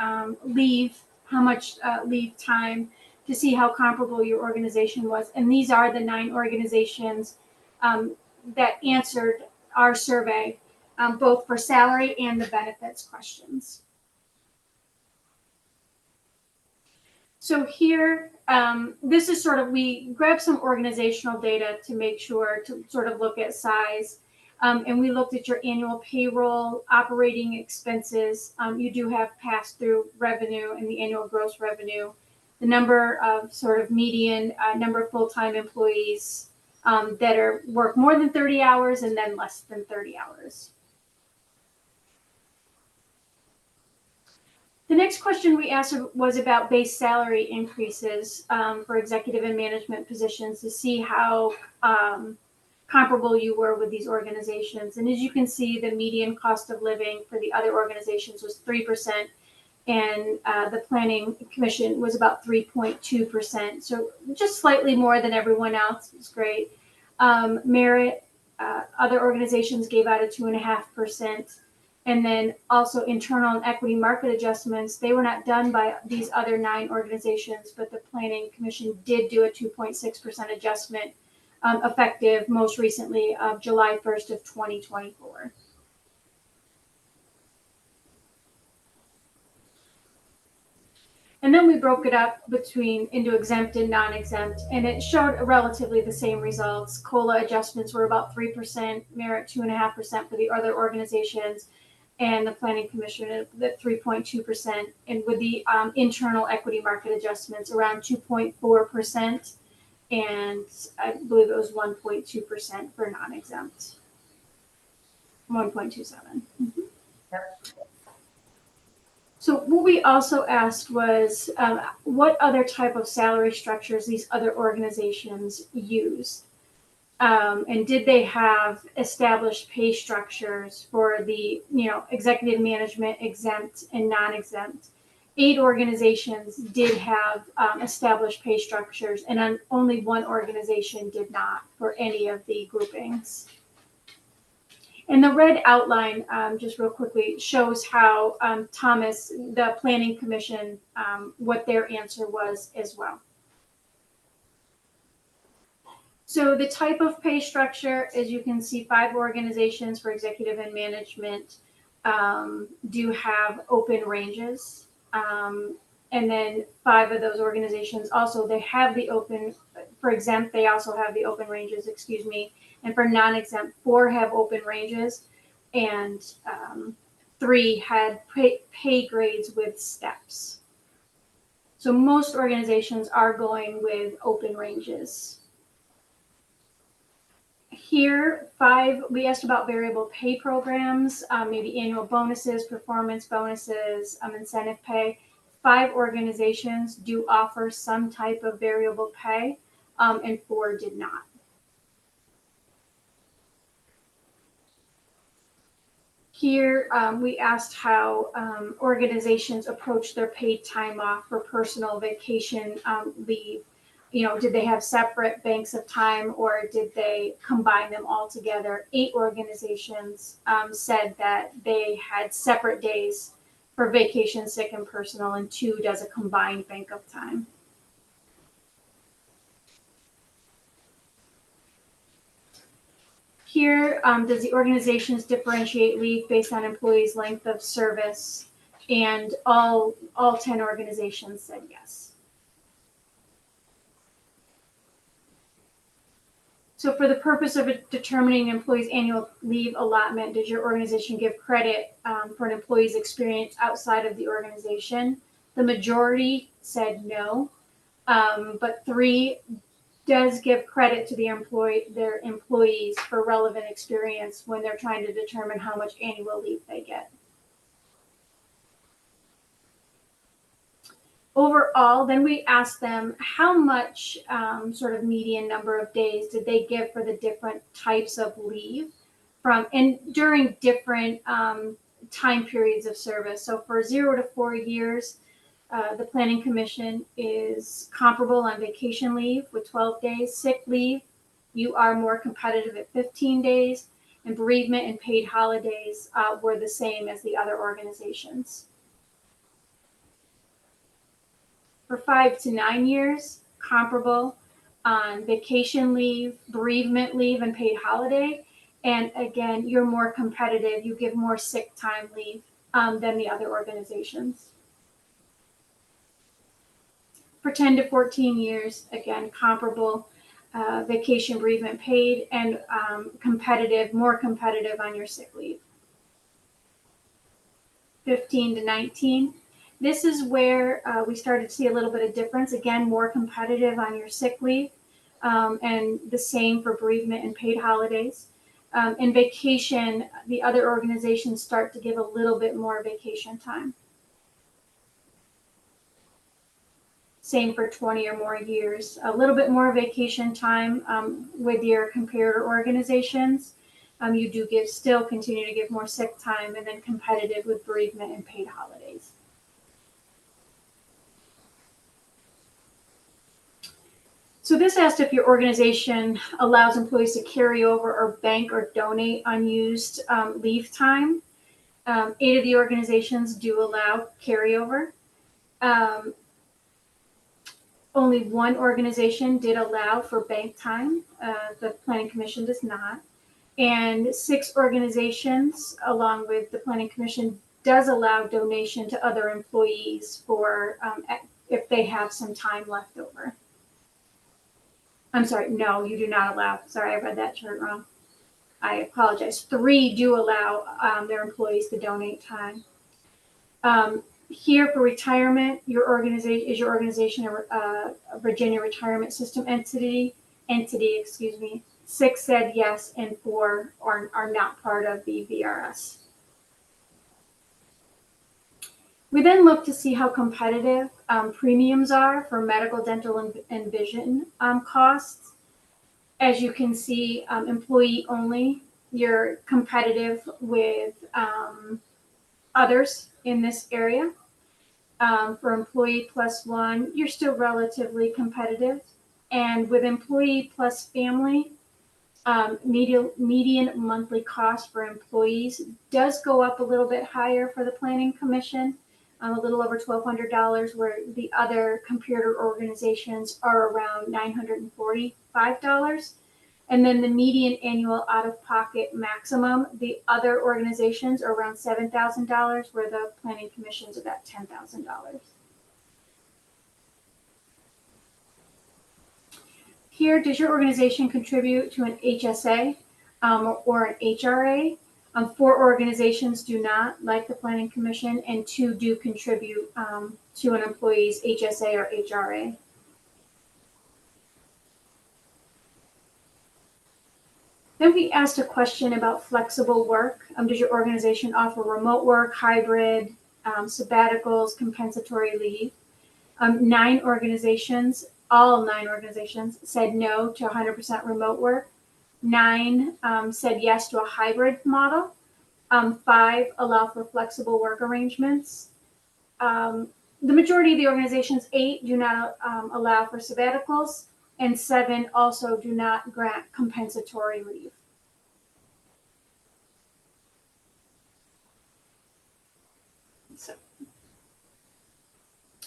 leave, how much leave time, to see how comparable your organization was. And these are the 9 organizations that answered our survey, both for salary and the benefits questions. So here, this is sort of, we grabbed some organizational data to make sure to sort of look at size. And we looked at your annual payroll, operating expenses. You do have pass-through revenue and the annual gross revenue, the number of sort of median number of full-time employees that work more than 30 hours and then less than 30 hours. The next question we asked was about base salary increases for executive and management positions to see how comparable you were with these organizations. And as you can see, the median cost of living for the other organizations was 3%, and the Planning Commission was about 3.2%. So just slightly more than everyone else. It's great. Merit other organizations gave out a 2.5%. And then also internal and equity market adjustments, they were not done by these other 9 organizations, but the Planning Commission did do a 2.6% adjustment effective most recently of July 1st of 2024. And then we broke it up into exempt and non-exempt, and it showed relatively the same results. COLA adjustments were about 3%, merit 2.5% for the other organizations, and the Planning Commission at 3.2%, and with the internal equity market adjustments around 2.4%, and I believe it was 1.2% for non-exempt. 1.27. So what we also asked was what other type of salary structures these other organizations use. And did they have established pay structures for the, executive management, exempt and non-exempt? 8 organizations did have established pay structures, and only 1 organization did not for any of the groupings. And the red outline, just real quickly, shows how Thomas, the Planning Commission, what their answer was as well. So the type of pay structure, as you can see, 5 organizations for executive and management do have open ranges. And then 5 of those organizations also, they have the open, for exempt, they also have the open ranges, and for non-exempt, 4 have open ranges, and 3 had pay grades with steps. So most organizations are going with open ranges. Here, 5, we asked about variable pay programs, maybe annual bonuses, performance bonuses, incentive pay. 5 organizations do offer some type of variable pay, and 4 did not. Here, we asked how organizations approach their paid time off for personal vacation leave. Did they have separate banks of time, or did they combine them all together? 8 organizations said that they had separate days for vacation, sick, and personal, and 2 does a combined bank of time. Here, does the organizations differentiate leave based on employees' length of service? And all 10 organizations said yes. So for the purpose of determining an employee's annual leave allotment, does your organization give credit for an employee's experience outside of the organization? The majority said no, but 3 does give credit to their employees for relevant experience when they're trying to determine how much annual leave they get. Overall, then we asked them how much sort of median number of days did they give for the different types of leave during different time periods of service. So for 0 to 4 years, the Planning Commission is comparable on vacation leave with 12 days. Sick leave, you are more competitive at 15 days. And bereavement and paid holidays were the same as the other organizations. For 5 to 9 years, comparable on vacation leave, bereavement leave, and paid holiday. And again, you're more competitive. You give more sick time leave than the other organizations. For 10 to 14 years, again, comparable vacation, bereavement, paid, and more competitive on your sick leave. 15 to 19. This is where we started to see a little bit of difference. Again, more competitive on your sick leave, and the same for bereavement and paid holidays. In vacation, the other organizations start to give a little bit more vacation time. Same for 20 or more years. A little bit more vacation time with your comparator organizations. You do still continue to give more sick time, and then competitive with bereavement and paid So this asked if your organization allows employees to carry over or bank or donate unused leave time. 8 of the organizations do allow carryover. Only 1 organization did allow for bank time. The Planning Commission does not. And 6 organizations, along with the Planning Commission, does allow donation to other employees for if they have some time left over. I'm sorry, no, you do not allow. Sorry, I read that chart wrong. I apologize. 3 do allow their employees to donate time. Here for retirement, your organization a Virginia Retirement System entity, excuse me. 6 said yes, and 4 are not part of the VRS. We then look to see how competitive premiums are for medical, dental, and vision costs. As you can see, employee only, you're competitive with others in this area. For employee plus 1, you're still relatively competitive. And with employee plus family, median monthly cost for employees does go up a little bit higher for the Planning Commission, a little over $1,200, where the other computer organizations are around $945. And then the median annual out-of-pocket maximum, the other organizations are around $7,000, where the Planning Commission's about $10,000. Here, does your organization contribute to an HSA or an HRA? 4 organizations do not, like the Planning Commission, and 2 do contribute to an employee's HSA or HRA. Then we asked a question about flexible work. Does your organization offer remote work, hybrid, sabbaticals, compensatory leave? 9 organizations, all 9 organizations said no to 100% remote work. 9 said yes to a hybrid model. 5 allow for flexible work arrangements. The majority of the organizations, 8 do not allow for sabbaticals, and 7 also do not grant compensatory leave. So,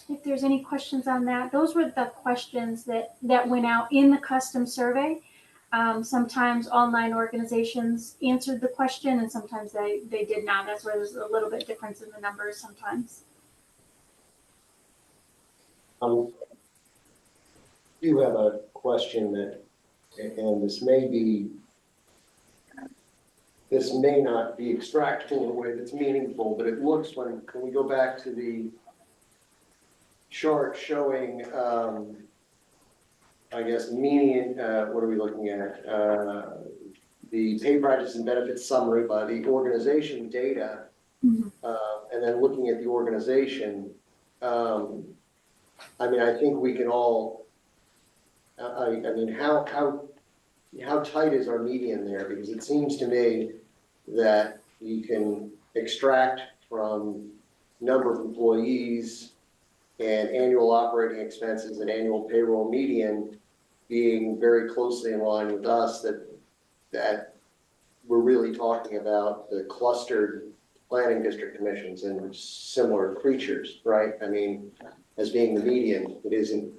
if there's any questions on that, those were the questions that went out in the custom survey. Sometimes all 9 organizations answered the question, and sometimes they did not. That's where there's a little bit difference in the numbers sometimes. Do have a question that, and this may not be extractable in a way that's meaningful, but it looks when we go back to the chart showing, I guess, median, what are we looking at? The pay practice and benefits summary by the organization data, and then looking at the organization. I mean, I think we can all, I mean, how tight is our median there? Because it seems to me that you can extract from number of employees and annual operating expenses and annual payroll median being very closely in line with us, that we're really talking about the clustered planning district commissions and similar creatures, right? I mean, as being the median, it isn't.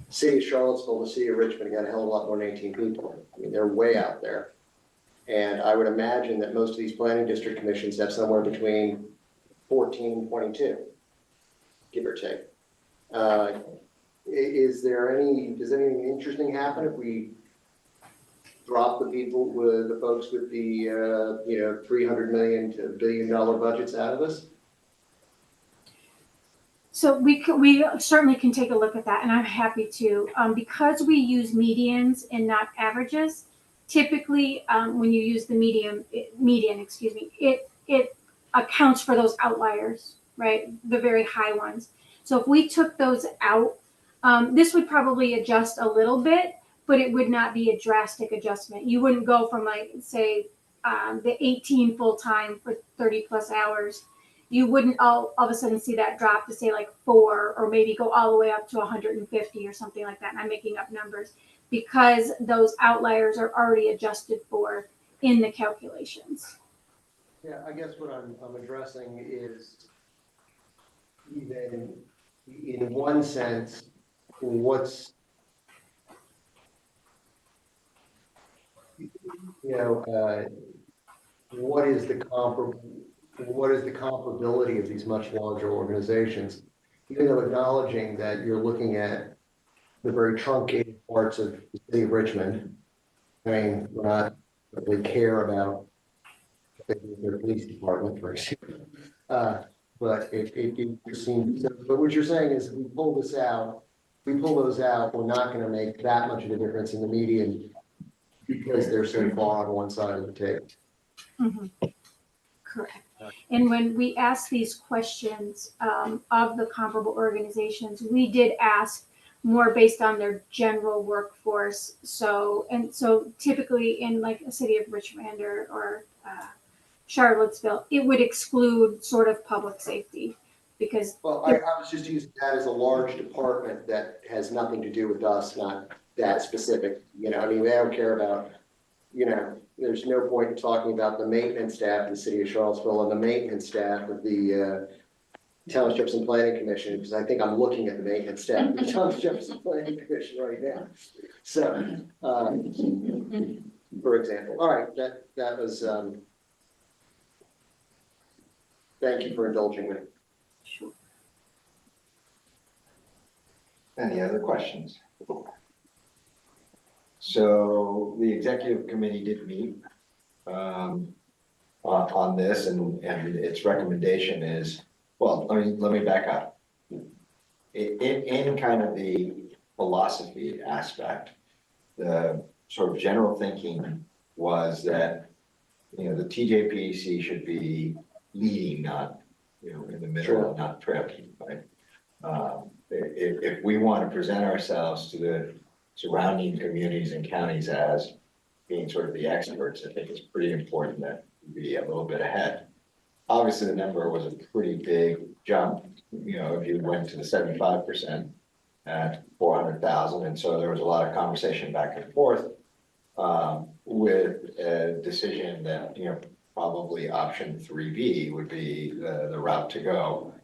City of Charlottesville, the City of Richmond got a hell of a lot more than 18 people. I mean, they're way out there. And I would imagine that most of these planning district commissions have somewhere between 14 and 22, give or take. Does anything interesting happen if we drop the people with the folks with the, $300 million to $1 billion budgets out of this? So we certainly can take a look at that, and I'm happy to. Because we use medians and not averages, typically when you use the median, it accounts for those outliers, right? The very high ones. So if we took those out, this would probably adjust a little bit, but it would not be a drastic adjustment. You wouldn't go from, like, say, the 18 full-time for 30 plus hours you wouldn't all of a sudden see that drop to say like 4, or maybe go all the way up to 150 or something like that. And I'm making up numbers because those outliers are already adjusted for in the calculations. Yeah, I guess what I'm addressing is even in one sense, what's, what is the comparability of these much larger organizations? Even though acknowledging that you're looking at the very truncated parts of the city of Richmond, I mean, we're not really care about their police department, for example. But it seems, but what you're saying is if we pull those out, we're not gonna make that much of a difference in the median because they're so far on one side of the table. Correct. And when we asked these questions of the comparable organizations, we did ask more based on their general workforce. So typically in like a city of Richmond or Charlottesville, it would exclude sort of public safety because. Well, I was just using that as a large department that has nothing to do with us, not that specific, I mean, they don't care about, there's no point in talking about the maintenance staff of the city of Charlottesville and the maintenance staff of the Townships and Planning Commission, because I think I'm looking at the maintenance staff of the Townships and Planning Commission right now. So, for example, all right, that was, thank you for indulging me. Sure. Any other questions? So the executive committee did meet on this, and its recommendation is, well, let me back up. In kind of the philosophy aspect, the sort of general thinking was that, the TJPDC should be leading, not, in the middle, not trailing, right? If we want to present ourselves to the surrounding communities and counties as being sort of the experts, I think it's pretty important that we be a little bit ahead. Obviously, the number was a pretty big jump, if you went to the 75% at 400,000. And so there was a lot of conversation back and forth with a decision that, probably option 3B would be the route to go.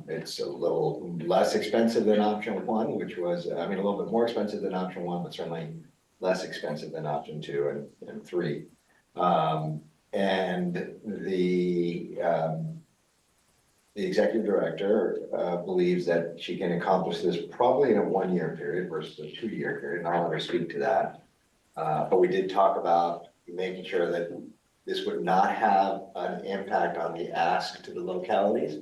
It's a little less expensive than option 1, which was, a little bit more expensive than option 1, but certainly less expensive than option 2 and 3. And the executive director believes that she can accomplish this probably in a 1-year period versus a 2-year period, and I'll let her speak to that. But we did talk about making sure that this would not have an impact on the ask to the localities.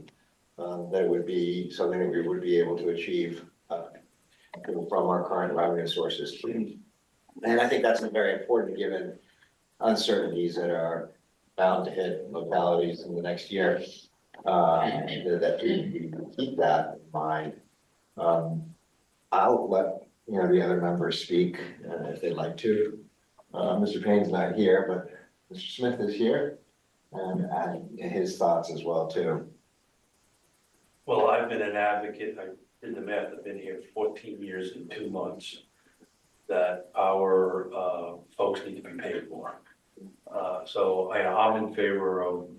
That would be something that we would be able to achieve from our current revenue sources. And I think that's very important given uncertainties that are bound to hit localities in the next year. That we keep that in mind. I'll let the other members speak if they'd like to. Mr. Payne's not here, but Mr. Smith is here, and add his thoughts as well too. Well, I've been an advocate, I did the math, I've been here 14 years and 2 months, that our folks need to be paid more. So I'm in favor of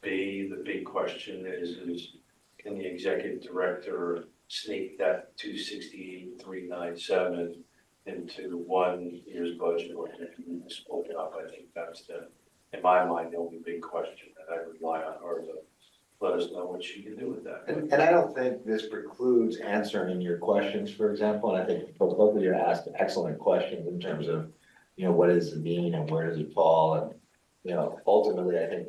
B. The big question is can the executive director sneak that 268,397 into 1 year's budget, or split it up? I think that's in my mind, the only big question that I rely on her to let us know what she can do with that. And I don't think this precludes answering your questions, for example, and I think both of you asked excellent questions in terms of, what does it mean and where does it fall? And, ultimately, I think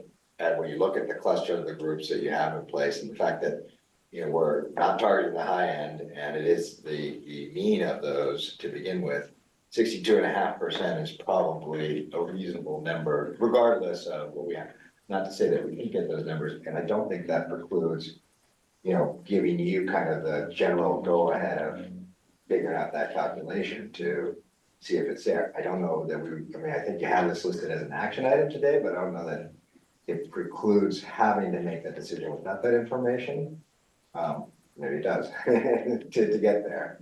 when you look at the cluster of the groups that you have in place and the fact that, we're not targeting the high end and it is the mean of those to begin with, 62.5% is probably a reasonable number, regardless of what we have. Not to say that we can get those numbers, and I don't think that precludes, giving you kind of the general go ahead of figuring out that calculation to see if it's there. I don't know that I think you have this listed as an action item today, but I don't know that it precludes having to make that decision without that information. Maybe it does, to get there.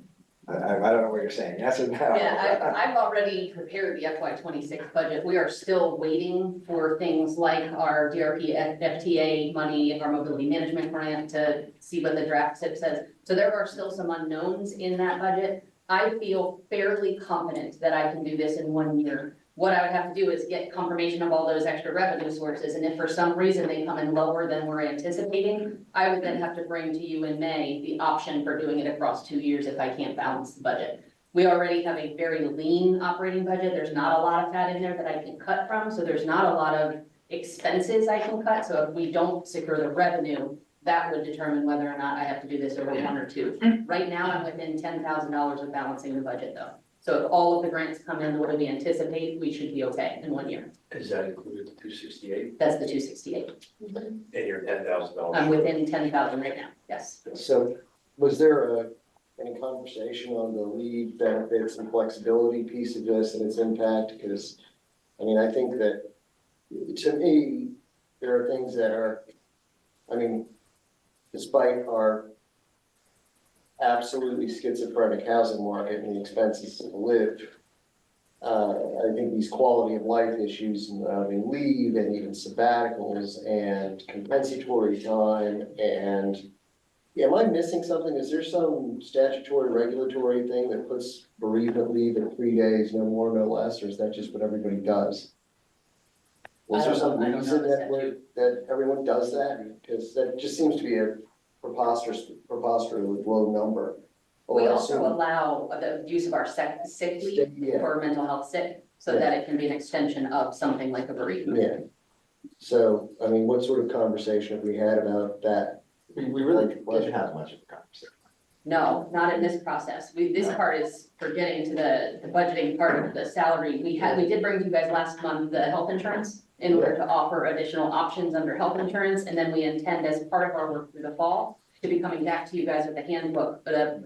I don't know what you're saying, yes or no? Yeah, I've already prepared the FY '26 budget. We are still waiting for things like our DRP FTA money, our mobility management grant, to see what the draft SIP says. So there are still some unknowns in that budget. I feel fairly confident that I can do this in 1 year. What I would have to do is get confirmation of all those extra revenue sources, and if for some reason they come in lower than we're anticipating, I would then have to bring to you in May the option for doing it across 2 years if I can't balance the budget. We already have a very lean operating budget. There's not a lot of fat in there that I can cut from, so there's not a lot of expenses I can cut. So if we don't secure the revenue, that would determine whether or not I have to do this over 1 or 2. Right now, I'm within $10,000 of balancing the budget though. So if all of the grants come in the way we anticipate, we should be okay in 1 year. Is that included the 268 That's the 268. and your $10,000? I'm within 10,000 right now, yes. So was there any conversation on the leave benefits and flexibility piece of this and its impact? Because, I mean, I think that, to me, there are things that are, I mean, despite our absolutely schizophrenic housing market and the expenses to live, I think these quality of life issues involving leave and even sabbaticals and compensatory time and, am I missing something? Is there some statutory regulatory thing that puts bereavement leave at 3 days, no more, no less, or is that just what everybody does? Was there some reason that everyone does that? Because that just seems to be a preposterously low number. We also allow the use of our sick leave Yeah. for mental health sick, so that it can be an extension of something like a bereavement. Yeah. So, I mean, what sort of conversation have we had about that? We really didn't have much of a conversation. No, not in this process. This part is for getting to the budgeting part of the salary. We did bring to you guys last month the health insurance in order to offer additional options under health insurance. And then we intend, as part of our work through the fall, to be coming back to you guys with the handbook, the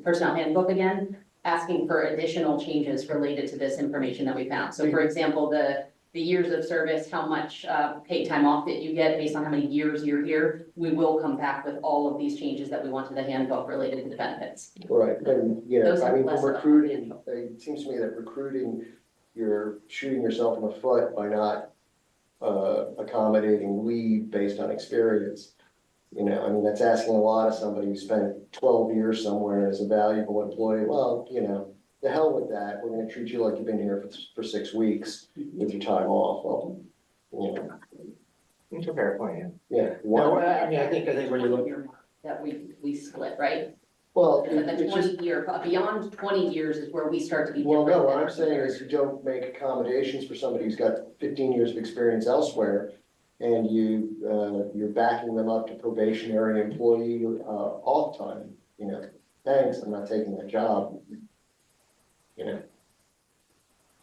personnel handbook again, asking for additional changes related to this information that we found. So for example, the years of service, how much paid time off that you get based on how many years you're here, we will come back with all of these changes that we want to the handbook related to the benefits. Right, and, you know, Those I are mean, less from about recruiting, financial. it seems to me that recruiting, you're shooting yourself in the foot by not accommodating leave based on experience. You know, I mean, that's asking a lot of somebody who spent 12 years somewhere as a valuable employee. Well, you know, the hell with that. We're gonna treat you like you've been here for 6 weeks with your time off. Well, you know, It's a fair point, yeah. yeah. No, I mean, I think when you look, That we split, right? Well, And then the it's just, 20 year, beyond 20 years is where we start to be. well, no, different what than I'm our saying peers. is you don't make accommodations for somebody who's got 15 years of experience elsewhere. And you're backing them up to probationary employee, off time, you know, thanks, I'm not taking that job. You know,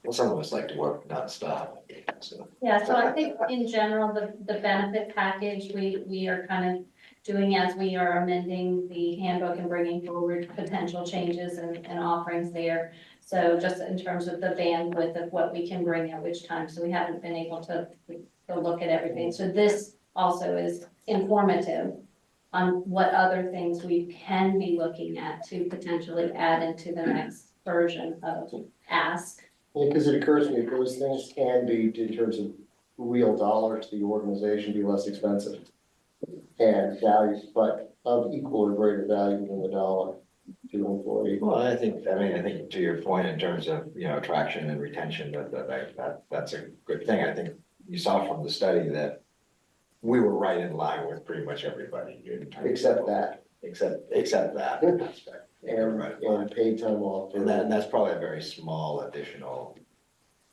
well, some of us like to work nonstop, so. Yeah, so I think in general, the benefit package, we are kind of doing as we are amending the handbook and bringing forward potential changes and offerings there. So just in terms of the bandwidth of what we can bring at which time, so we haven't been able to look at everything. So this also is informative on what other things we can be looking at to potentially add into the next version of ask. yeah, because it occurs to me, those things can be, in terms of real dollars to the organization, be less expensive. And value, but of equal or greater value than the dollar to the employee. Well, I think to your point in terms of, you know, attraction and retention, that's a good thing. I think you saw from the study that we were right in line with pretty much everybody. Except that. Except that aspect. And paid time off. And that's probably a very small additional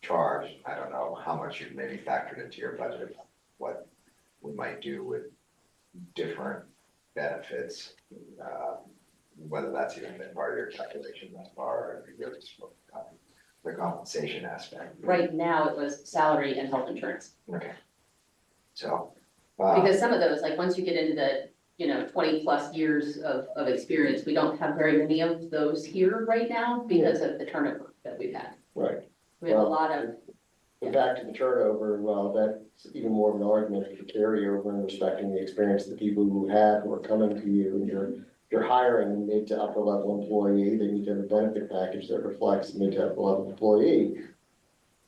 charge. I don't know how much you've maybe factored into your budget, what we might do with different benefits, whether that's even been part of your calculation thus far, or if you really spoke about the compensation aspect. Right now, it was salary and health insurance. Okay. So. Because some of those, like, once you get into the, 20+ years of experience, we don't have very many of those here right now because of the turnover that we've had. Right. We have a lot of back to the turnover, well, that's even more of an argument for carryover and respecting the experience of the people who are coming to you, and you're hiring a mid to upper level employee, they need to have a benefit package that reflects the mid to upper level employee,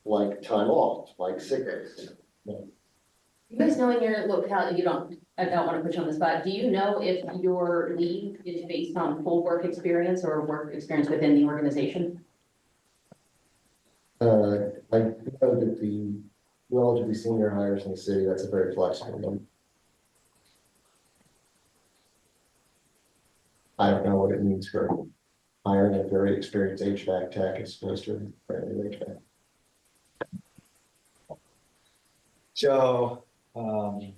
like time off, like sick days. You guys know in your locality, I don't want to put you on the spot, do you know if your leave is based on full work experience or work experience within the organization? I know that the relatively senior hires in the city, that's a very flexible number. I don't know what it means for hiring a very experienced HVAC tech as opposed to a brand new HVAC. So, we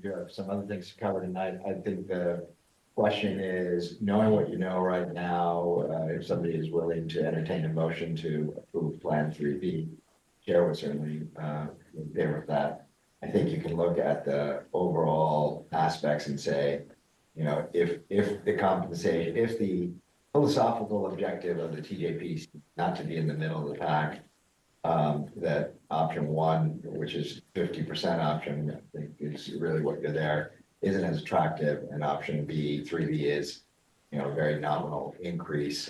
do have some other things to cover tonight. I think the question is, knowing what you know right now, if somebody is willing to entertain a motion to approve Plan 3B, Chair would certainly in favor of that. I think you can look at the overall aspects and say, you know, if the compensation, if the philosophical objective of the TJPDC not to be in the middle of the pack, that option 1, which is 50% option, I think is really what you're there, isn't as attractive, and option B, 3B is, you know, a very nominal increase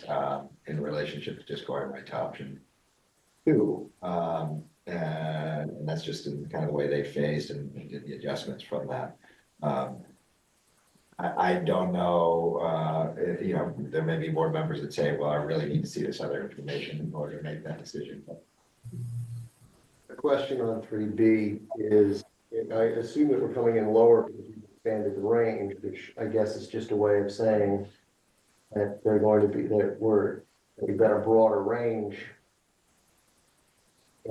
in relationship to just going right to option 2. And that's just in kind of the way they phased and did the adjustments from that. I don't know, you know, there may be board members that say, well, I really need to see this other information in order to make that decision. The question on 3B is, I assume that we're coming in lower because we expanded the range, which I guess is just a way of saying that they're going to be, that we've got a broader range,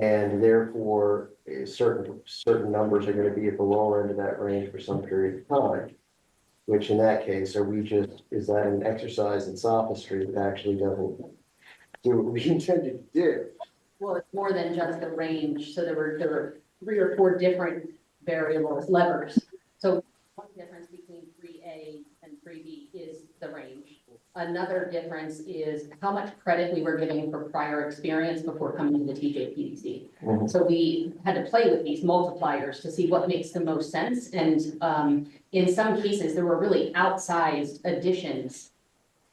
and therefore certain numbers are going to be at the lower end of that range for some period of time. Which in that case, is that an exercise in sophistry that actually doesn't do what we intended to do? Well, it's more than just the range, so there were 3 or 4 different variables, levers. So one difference between 3A and 3B is the range. Another difference is how much credit we were giving for prior experience before coming to the TJPDC. Mhm. So we had to play with these multipliers to see what makes the most sense. And in some cases, there were really outsized additions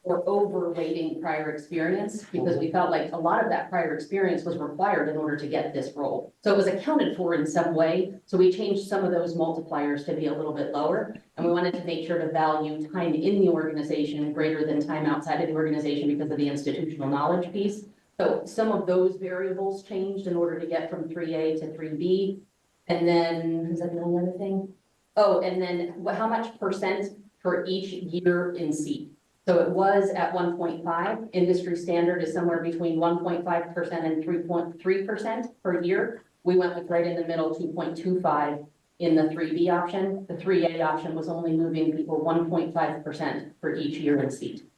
or overweighting prior experience, because we felt like a lot of that prior experience was required in order to get this role. So it was accounted for in some way. So we changed some of those multipliers to be a little bit lower. And we wanted to make sure to value time in the organization greater than time outside of the organization because of the institutional knowledge piece. So some of those variables changed in order to get from 3A to 3B. And then, is that the only other thing? Oh, and then how much percent for each year in seat? So it was at 1.5, industry standard is somewhere between 1.5% and 3.3% per year. We went with right in the middle, 2.25 in the 3B option. The 3A option was only moving people 1.5% for each year in seat.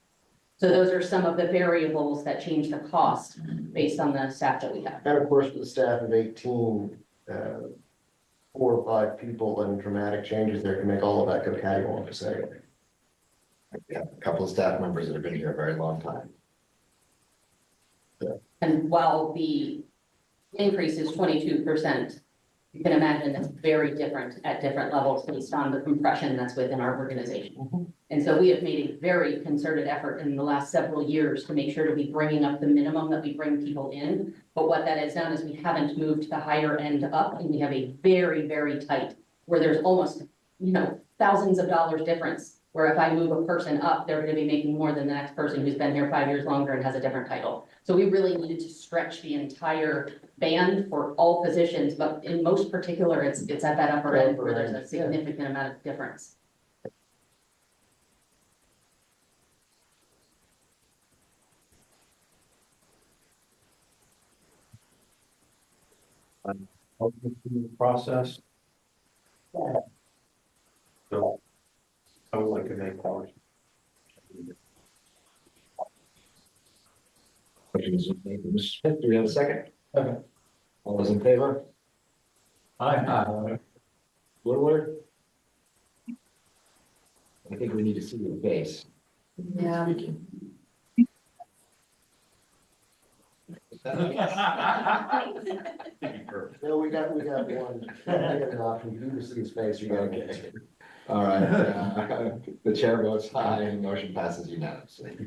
So those are some of the variables that change the cost based on the staff that we have. And of course, with a staff of 18, 4 or 5 people and dramatic changes there can make all of that go catty-walk to say. Yeah, a couple of staff members that have been here a very long time. And while the increase is 22%, you can imagine that's very different at different levels based on the compression that's within our organization. And so we have made a very concerted effort in the last several years to make sure to be bringing up the minimum that we bring people in. But what that has done is we haven't moved the higher end up, and we have a very, very tight, where there's almost, you know, thousands of dollars difference. Where if I move a person up, they're going to be making more than the next person who's been here 5 years longer and has a different title. So we really needed to stretch the entire band for all positions, but in most particular, it's at that upper end where there's a significant amount of difference. Process. So I would like to make ours. Mr. Smith, do we have a second? Okay. All those in favor? Aye. Woodward? I think we need to see your face. Yeah. No, we got one. I got an option, you can see his face, you got Okay. it. All right, the chair votes aye, and motion passes unanimously.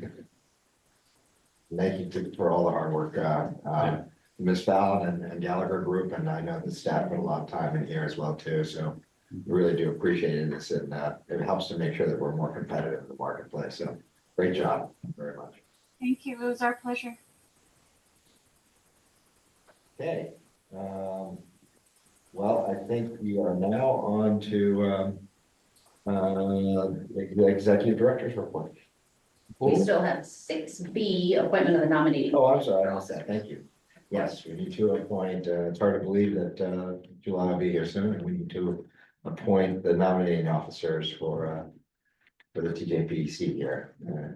Thank you for all the hard work, Ms. Fallon and Gallagher Group, and I know the staff put a lot of time in here as well too, so we really do appreciate it, and it helps to make sure that we're more competitive in the marketplace, so great job, very much. Thank you. It was our pleasure. Okay, well, I think we are now on to, the executive director's report. We still have 6B, appointment of the nominating. Oh, I'm sorry, I missed that, thank you. Yes, we need to appoint, it's hard to believe that, July will be here soon, and we need to appoint the nominating officers for the TJPDC here.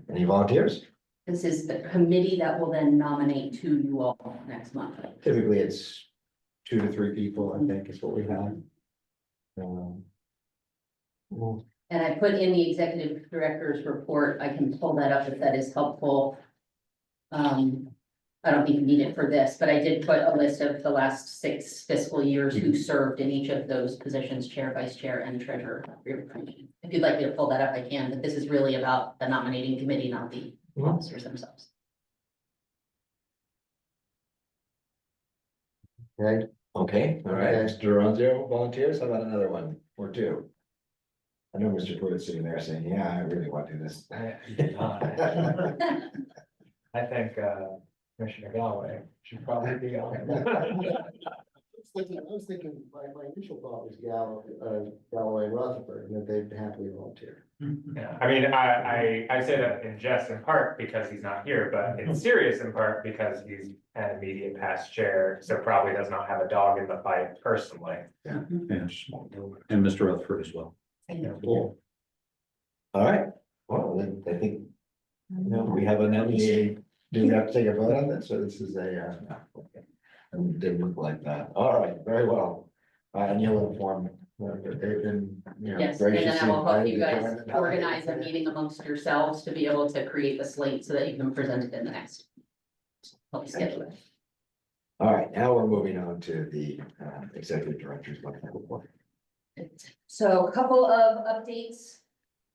Any volunteers? This is the committee that will then nominate to you all next month. Typically, it's 2 to 3 people, I think is what we have. Well, And I put in the executive director's report, I can pull that up if that is helpful. I don't think you need it for this, but I did put a list of the last 6 fiscal years who served in each of those positions, chair, vice chair, and treasurer. If you'd like me to pull that up, I can, but this is really about the nominating committee, not the officers themselves. Okay, Okay, all right, Mr. Duranzo volunteers, how about another one or 2? I know Mr. Pruitt's sitting there saying, yeah, I really want to do this. I think, Commissioner Galloway should probably be on it. I was thinking, my initial thought was Galloway and Rutherford, and that they'd happily volunteer. Yeah, I mean, I say that in jest in part because he's not here, but in serious in part because he's an immediate past chair, so probably does not have a dog in the fight personally. Yeah, and Mr. Rutherford as well. Cool. All right, well, then I think, we have a nominee. Do we have to take a vote on this, or this is a, no, okay. It didn't look like that. All right, very well. And you'll inform, they've been, Yes, and gracious. then I will help you and guys kind to join organize a meeting amongst yourselves to be able to create the slate so that you can present it in the next. Help you schedule it. All right, now we're moving on to the executive director's monthly report. So a couple of updates.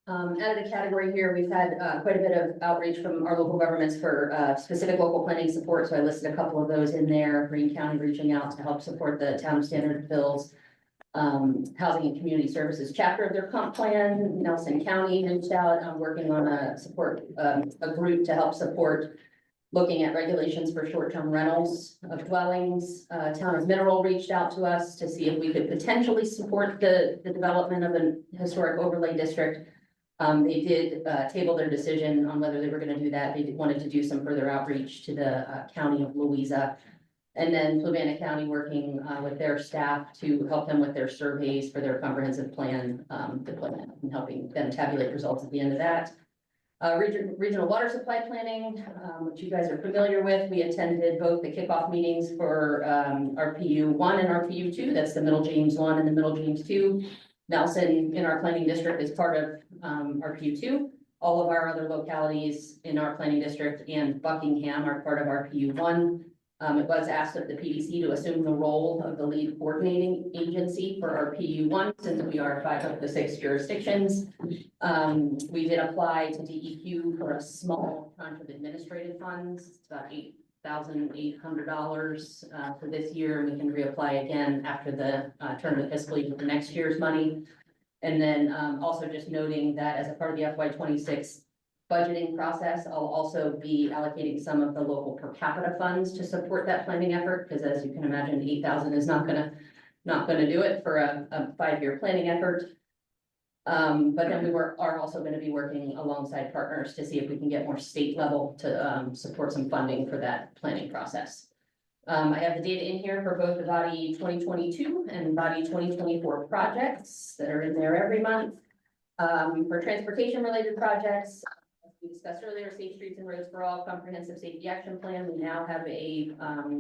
Out of the category here, we've had quite a bit of outreach from our local governments for specific local planning support. So I listed a couple of those in there. Greene County reaching out to help support the town standard bills. Housing and Community Services chapter of their comp plan. Nelson County reached out, working on a group to help support looking at regulations for short-term rentals of dwellings. Town of Mineral reached out to us to see if we could potentially support the development of a historic overlay district. They did table their decision on whether they were gonna do that. They wanted to do some further outreach to the county of Louisa. And then Fluvanna County working with their staff to help them with their surveys for their comprehensive plan deployment and helping them tabulate results at the end of that. Regional water supply planning, which you guys are familiar with. We attended both the kickoff meetings for RPU 1 and RPU 2. That's the Middle James 1 and the Middle James 2. Nelson in our planning district is part of RPU 2. All of our other localities in our planning district and Buckingham are part of RPU 1. It was asked of the PDC to assume the role of the lead coordinating agency for RPU 1, since we are 5 of the 6 jurisdictions. We did apply to DEQ for a small tranche of administrative funds. It's about $8,800 for this year. We can reapply again after the turn of the fiscal year for next year's money. And then also just noting that as a part of the FY26 budgeting process, I'll also be allocating some of the local per capita funds to support that planning effort, because as you can imagine, 8,000 is not gonna do it for a 5-year planning effort. But then we are also going to be working alongside partners to see if we can get more state level to support some funding for that planning process. I have the data in here for both the body 2022 and body 2024 projects that are in there every month. For transportation related projects, as we discussed earlier, Safe Streets and Roads for All Comprehensive Safety Action Plan. We now have a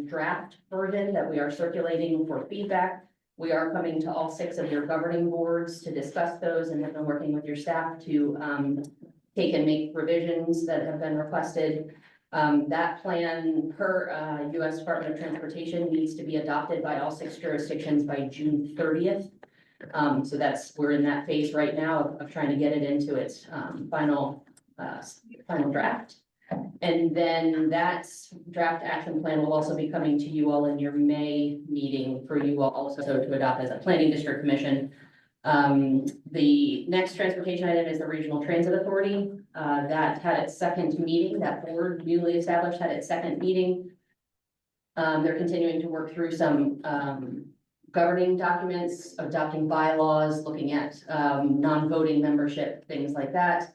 draft version that we are circulating for feedback. We are coming to all 6 of your governing boards to discuss those, and have been working with your staff to take and make revisions that have been requested. That plan per US Department of Transportation needs to be adopted by all 6 jurisdictions by June 30th. So we're in that phase right now of trying to get it into its final draft. And then that draft action plan will also be coming to you all in your May meeting for you all also to adopt as a planning district commission. The next transportation item is the Regional Transit Authority. That had its second meeting, that board newly established had its second meeting. They're continuing to work through some governing documents, adopting bylaws, looking at non-voting membership, things like that.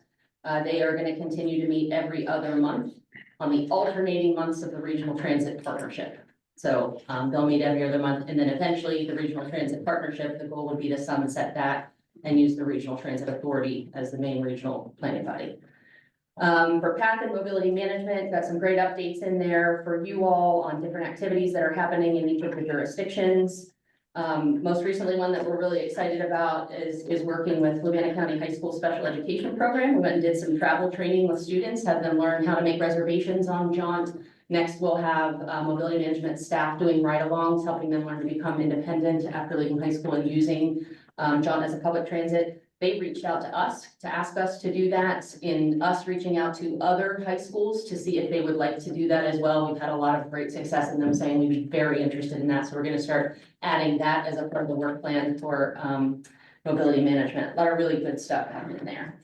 They are going to continue to meet every other month on the alternating months of the Regional Transit Partnership. So they'll meet every other month, and then eventually the Regional Transit Partnership, the goal would be to sunset that and use the Regional Transit Authority as the main regional planning body. For path and mobility management, got some great updates in there for you all on different activities that are happening in each of the jurisdictions. Most recently, one that we're really excited about is working with Fluvanna County High School Special Education Program. We went and did some travel training with students, had them learn how to make reservations on Jaunt. Next, we'll have mobility management staff doing ride-alongs, helping them learn to become independent after leaving high school and using Jaunt as a public transit. They reached out to us to ask us to do that, in us reaching out to other high schools to see if they would like to do that as well. We've had a lot of great success in them saying we'd be very interested in that. So we're going to start adding that as a part of the work plan for mobility management. A lot of really good stuff happening there.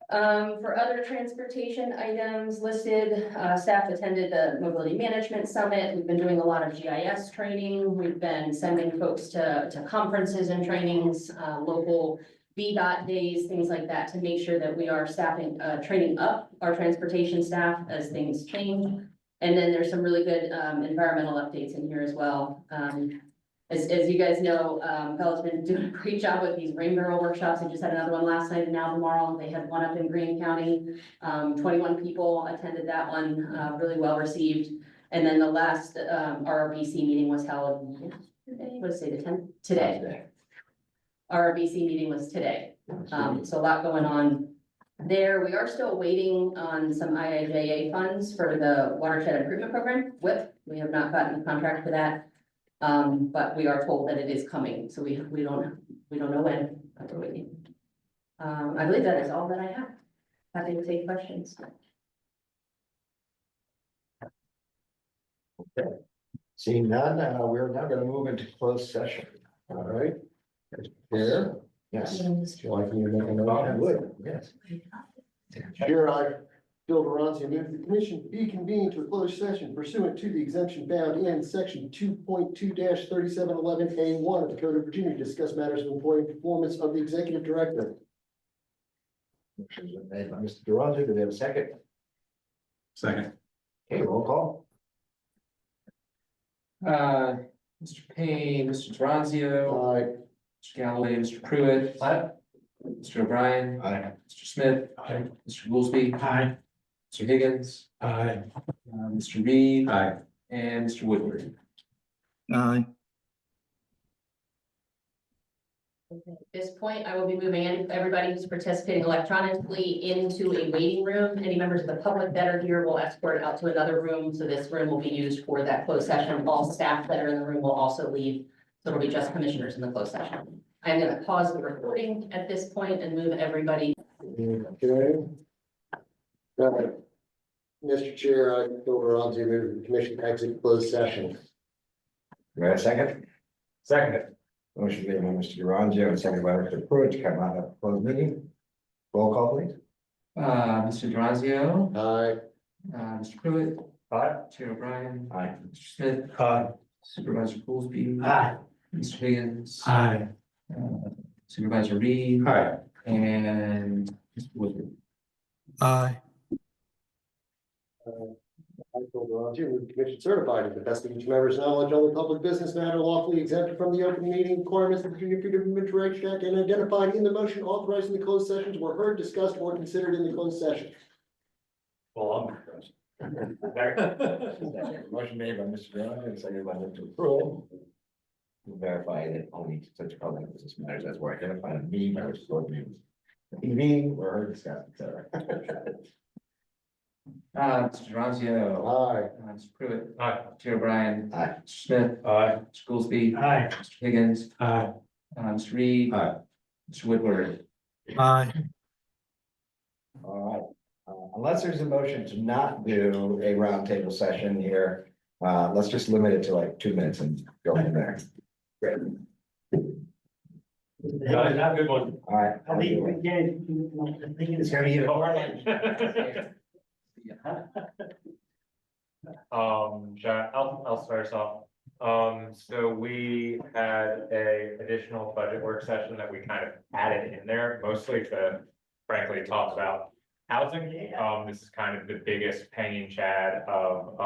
For other transportation items listed, staff attended the Mobility Management Summit. We've been doing a lot of GIS training. We've been sending folks to conferences and trainings, local VDOT days, things like that, to make sure that we are training up our transportation staff as things change. And then there's some really good environmental updates in here as well. As you guys know, Bella's been doing a great job with these rain barrel workshops. I just had another one last night in Albemarle. They had one up in Greene County. 21 people attended that one, really well received. And then the last RRBC meeting was held yesterday. What did I say, the 10th? Today. RRBC meeting was today. So a lot going on there. We are still waiting on some IIJA funds for the watershed improvement program, WIP. We have not gotten the contract for that. But we are told that it is coming, so we don't know when, but we're waiting. I believe that is all that I have. Happy to take questions. Okay. Seeing none, we're now going to move into closed session. All right. Chair? Yes. Would you like me to make a note? I would, yes. Chair, I, Bill Duranzi, move the commission be convened to a closed session pursuant to the exemption found in section 2.2-3711A1 of the Code of Virginia to discuss matters of employee performance of the executive director. Motion's been made by Mr. Duranzi. Do we have a second? Second. Okay, roll call. Mr. Payne, Mr. Duranzio, Aye. Mr. Galloway, Mr. Pruitt. Mr. O'Brien. Aye. Mr. Smith. Mr. Goolsby. Aye. Mr. Higgins. Aye. Mr. Reed. Aye. And Mr. Woodward. Aye. Okay, at this point, I will be moving everybody who's participating electronically into a waiting room. Any members of the public that are here will escort out to another room. So this room will be used for that closed session. All staff that are in the room will also leave. So it'll be just commissioners in the closed session. I'm going to pause the recording at this point and move everybody. Okay. Mr. Chair, I, Bill Duranzi, move the commission exit closed session. Do I have a second? Second. Motion made by Mr. Duranzi and seconded by Mr. Pruitt to come out of closed meeting. Roll call, please. Mr. Duranzio. Aye. Mr. Pruitt. Aye. Chair O'Brien. Aye. Mr. Smith. Aye. Supervisor Goolsby. Aye. Mr. Higgins. Aye. Supervisor Reed. Aye. And Mr. Woodward. Aye. I, Bill Duranzi, move the commission certified to the best of each member's knowledge, only public business matter lawfully exempted from the open meeting requirements of the Virginia Freedom of Information Act and identified in the motion authorizing the closed sessions were heard, discussed, or considered in the closed session. Well, I'm impressed. Motion made by Mr. Duranzi and seconded by Mr. Pruitt. To verify that only such public business matters as were identified in the meeting by which the board meeting were heard, discussed, etc. Mr. Geroncio. Aye. Mr. Pruitt. Aye. Chair O'Brien. Aye. Mr. Smith. Aye. Mr. Goolsby. Aye. Mr. Higgins. Aye. Mr. Reed. Aye. Mr. Woodward. Aye. All right, unless there's a motion to not do a roundtable session here, let's just limit it to like 2 minutes and go from there. Great, Have a good one. all right. I think we can, I think it's gonna be I'll start us off. So we had a additional budget work session that we kind of added in there, mostly to frankly talk about housing. This is kind of the biggest pain in Chad of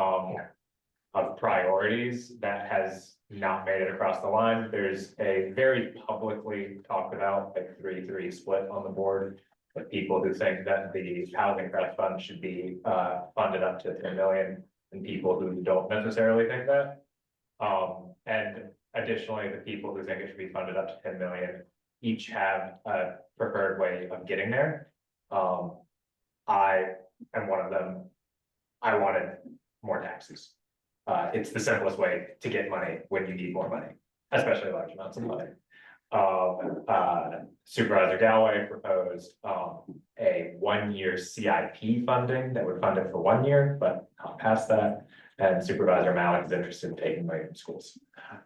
priorities that has not made it across the line. There's a very publicly talked about like 3-3 split on the board of people who think that the housing trust fund should be funded up to 10 million, and people who don't necessarily think that. And additionally, the people who think it should be funded up to 10 million each have a preferred way of getting there. I am one of them. I wanted more taxes. It's the simplest way to get money when you need more money, especially large amounts of money. Supervisor Galloway proposed a 1-year CIP funding that would fund it for 1 year, but not past that. And Supervisor Malik is interested in taking money from schools.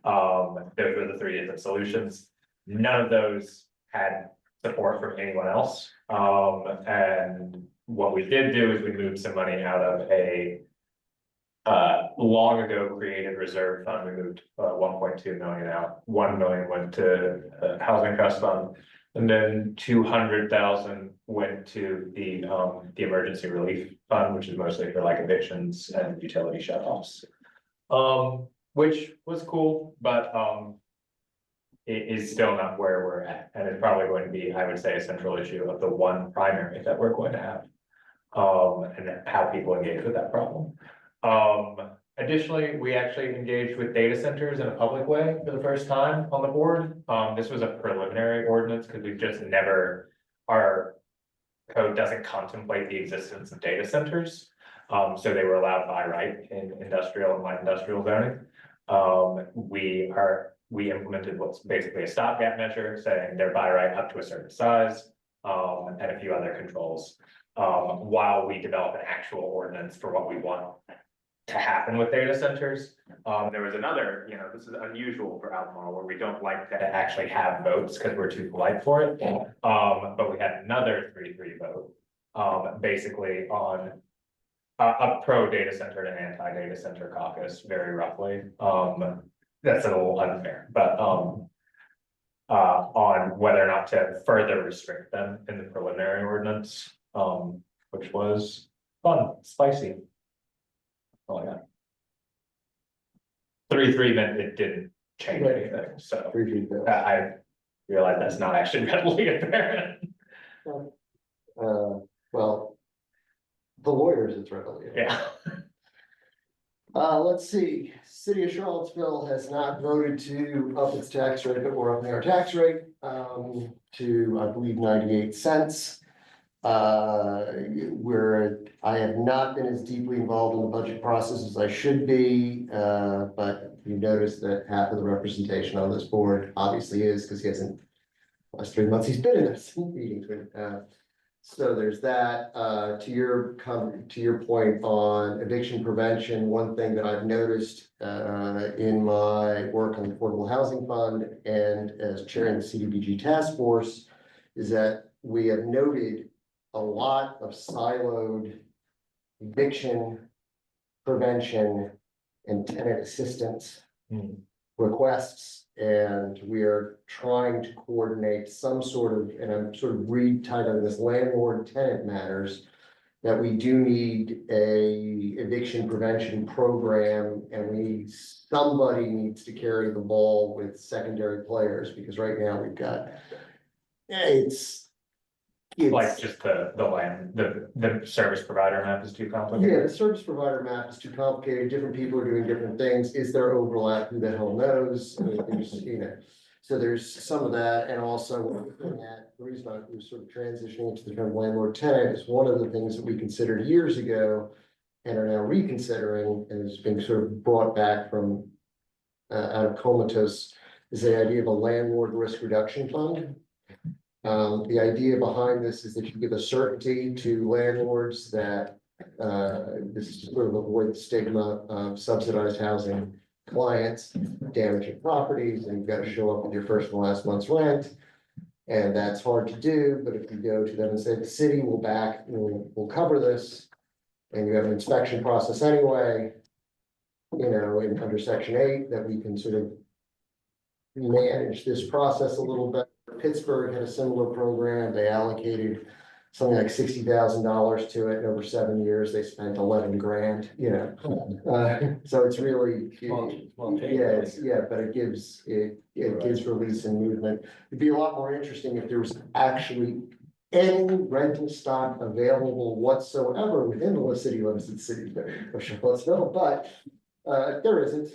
Those were the 3 different solutions. None of those had support from anyone else. And what we did do is we moved some money out of a long ago created reserve fund. We moved 1.2 million out. 1 million went to housing trust fund, and then 200,000 went to the emergency relief fund, which is mostly for like evictions and utility shutoffs. Which was cool, but it is still not where we're at, and it's probably going to be, I would say, a central issue of the one primary that we're going to have. And how people engage with that problem. Additionally, we actually engaged with data centers in a public way for the first time on the board. This was a preliminary ordinance because we've just never, our code doesn't contemplate the existence of data centers. So they were allowed by right in industrial and light industrial zoning. We implemented what's basically a stopgap measure saying they're by right up to a certain size, and a few other controls. While we develop an actual ordinance for what we want to happen with data centers. There was another, this is unusual for Albemarle where we don't like to actually have votes because we're too polite for it. But we had another 3-3 vote, basically on a pro data center and an anti data center caucus, very roughly. That's a little unfair, but on whether or not to further restrict them in the preliminary ordinance, which was fun, spicy. Oh, yeah. 3-3 meant it didn't change anything, so I realize that's not actually readily apparent. Well, the lawyers, it's readily. Yeah. Let's see, City of Charlottesville has not voted to up its tax rate, but we're upping our tax rate to, I believe, 98 cents. Where I have not been as deeply involved in the budget process as I should be, but you notice that half of the representation on this board obviously is because he hasn't, last 3 months he's been in this meetings with. So there's that. To your point on eviction prevention, one thing that I've noticed in my work on the Affordable Housing Fund and as chairing the CDBG task force is that we have noted a lot of siloed eviction prevention and tenant assistance requests. And we are trying to coordinate some sort of, and I'm sort of retitling this landlord tenant matters, that we do need a eviction prevention program, and somebody needs to carry the ball with secondary players, because right now we've got, it's Like just the land, the service provider map is too complicated. Yeah, the service provider map is too complicated. Different people are doing different things. Is there overlap? Who the hell knows? I mean, there's, So there's some of that, and also looking at, the reason I was sort of transitioning into the term landlord tenant is one of the things that we considered years ago and are now reconsidering, and is being sort of brought back from out of comatose, is the idea of a landlord risk reduction fund. The idea behind this is that you give a certainty to landlords that this is sort of avoid the stigma of subsidized housing clients damaging properties, and you've got to show up with your first and last month's rent. And that's hard to do, but if you go to them and say, the city will cover this, and you have an inspection process anyway, you know, in under section 8, that we can sort of manage this process a little bit. Pittsburgh had a similar program. They allocated something like $60,000 to it, and over 7 years, they spent 11 grand, you know. So it's really, but it gives release and movement. It'd be a lot more interesting if there was actually any rental stock available whatsoever within the city limits of the city of Charlottesville, but there isn't.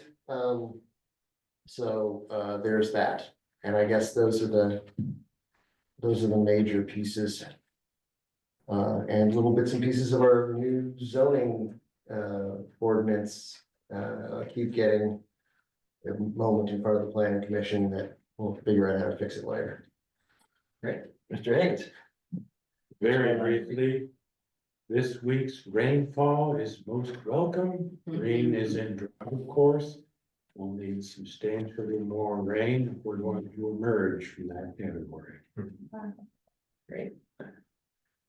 So there's that. And I guess those are the major pieces. And little bits and pieces of our new zoning ordinance keep getting a moment in front of the planning commission that we'll figure out how to fix it later. Great, Mr. Haynes. Very briefly, this week's rainfall is most welcome. Greene is in drought, of course. We'll need substantially more rain if we're going to emerge from that category. Great.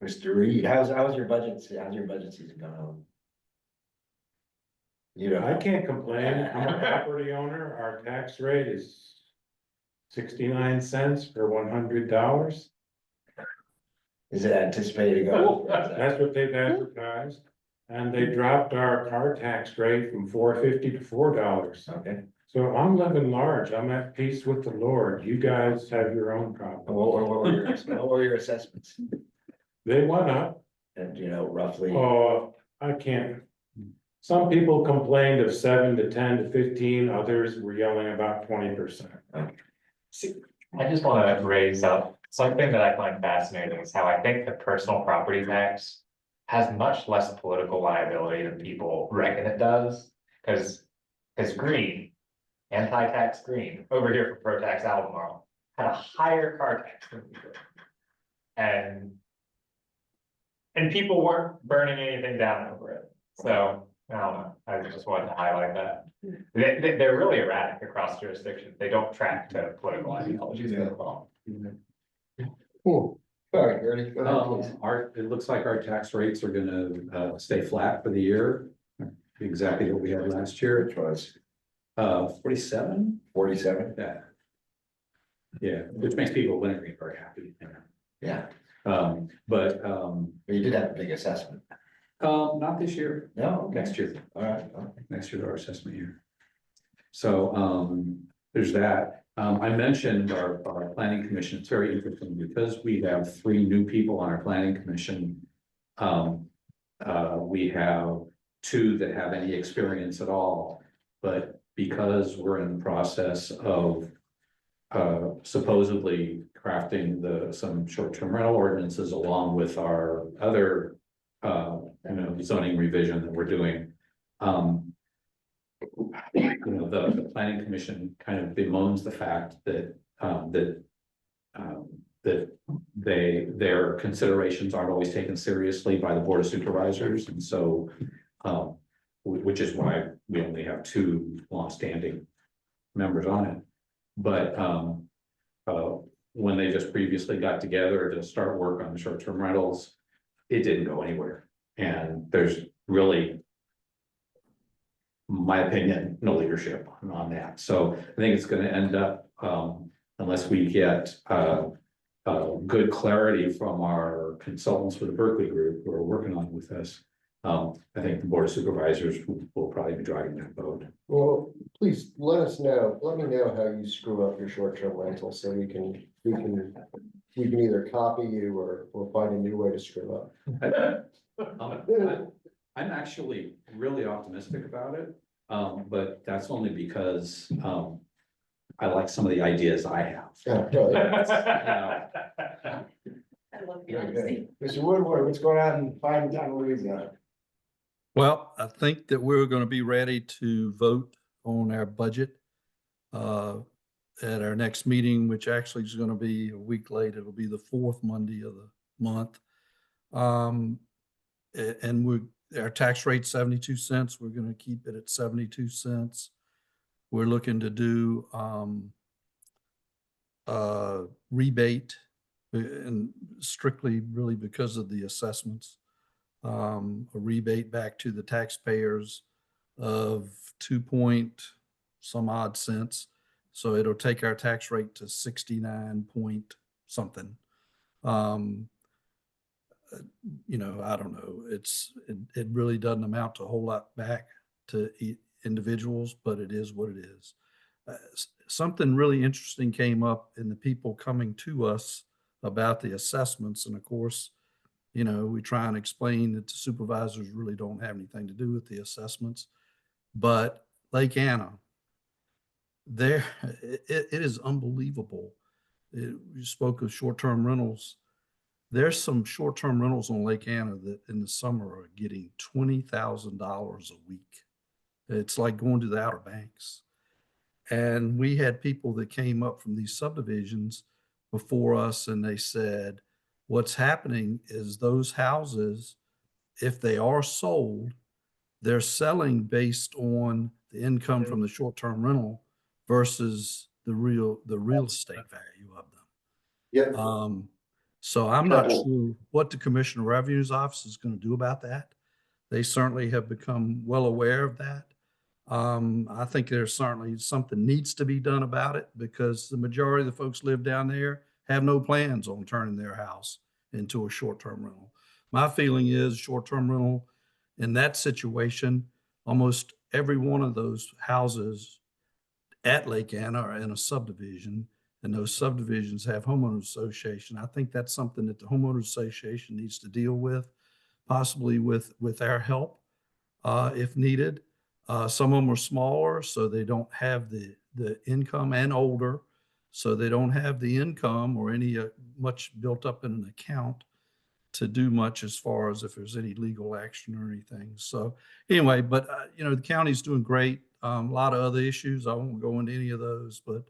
Mr. Reed, how's your budget season going on? You know, I can't complain. I'm a property owner. Our tax rate is 69 cents for $100. Is it anticipated to go? That's what they've advertised. And they dropped our car tax rate from $4.50 to $4. Okay. So I'm living large. I'm at peace with the Lord. You guys have your own problems. What were your assessments? They went up. And you know, roughly. Oh, I can't. Some people complained of 7 to 10 to 15, others were yelling about 20%. See, I just want to raise up something that I find fascinating is how I think the personal property tax has much less political liability than people reckon it does. Because Greene, anti-tax Greene, over here for pro-tax Albemarle, had a higher car tax than we did. And people weren't burning anything down over it. So, I don't know, I just wanted to highlight that. They're really erratic across jurisdictions. They don't track to political ideologies very well. Cool. All right, Ernie, go ahead, please. It looks like our tax rates are gonna stay flat for the year. Exactly what we had last year. Which was 47. 47. Yeah. Yeah, which makes people in Winter very happy. Yeah. But you did have a big assessment. not this year. No, Next year. All right. Next year's our assessment year. So there's that. I mentioned our planning commission. It's very interesting because we have 3 new people on our planning commission. We have 2 that have any experience at all, but because we're in the process of supposedly crafting some short-term rental ordinances along with our other zoning revision that we're doing. The planning commission kind of bemoans the fact that their considerations aren't always taken seriously by the Board of Supervisors, and so which is why we only have 2 longstanding members on it. But when they just previously got together to start work on the short-term rentals, it didn't go anywhere. And there's really, my opinion, no leadership on that. So I think it's going to end up, unless we get good clarity from our consultants with the Berkeley group who are working on it with us, I think the Board of Supervisors will probably be driving that boat. Well, please let us know. Let me know how you screw up your short-term rental so we can either copy you or find a new way to screw up. I'm actually really optimistic about it, but that's only because I like some of the ideas I have. Yeah, really. Yeah. I love the Very honesty. good. Mr. Woodward, what's going on in fine town Louisa? Well, I think that we're going to be ready to vote on our budget at our next meeting, which actually is going to be a week late. It'll be the fourth Monday of the month. And our tax rate 72 cents. We're going to keep it at 72 cents. We're looking to do rebate and strictly really because of the assessments. A rebate back to the taxpayers of 2 point some odd cents. So it'll take our tax rate to 69 point something. You know, I don't know. It really doesn't amount to a whole lot back to individuals, but it is what it is. Something really interesting came up in the people coming to us about the assessments. And of course, you know, we try and explain that the supervisors really don't have anything to do with the assessments. But Lake Anna, it is unbelievable. You spoke of short-term rentals. There's some short-term rentals on Lake Anna that in the summer are getting $20,000 a week. It's like going to the Outer Banks. And we had people that came up from these subdivisions before us, and they said, what's happening is those houses, if they are sold, they're selling based on the income from the short-term rental versus the real estate value of them. Yep. So I'm not sure what the Commissioner of Revenue's office is going to do about that. They certainly have become well aware of that. I think there's certainly something needs to be done about it because the majority of the folks live down there have no plans on turning their house into a short-term rental. My feeling is short-term rental in that situation, almost every one of those houses at Lake Anna are in a subdivision, and those subdivisions have homeowners association. I think that's something that the homeowners association needs to deal with, possibly with our help if needed. Some of them are smaller, so they don't have the income, and older, so they don't have the income or any much built up in an account to do much as far as if there's any legal action or anything. So anyway, but you know, the county's doing great. A lot of other issues. I won't go into any of those, but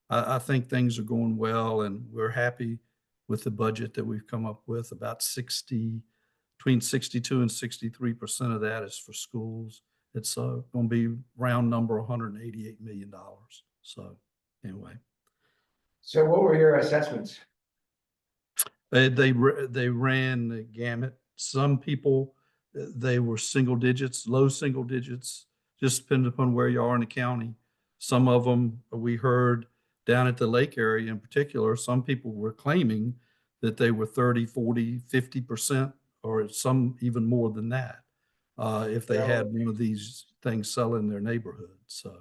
I think things are going well, and we're happy with the budget that we've come up with. About between 62 and 63% of that is for schools. It's going to be round number $188 million. So anyway. So what were your assessments? They ran the gamut. Some people, they were single digits, low single digits, just depending upon where you are in the county. Some of them we heard down at the lake area in particular, some people were claiming that they were 30, 40, 50%, or some even more than that, if they had one of these things sell in their neighborhood. So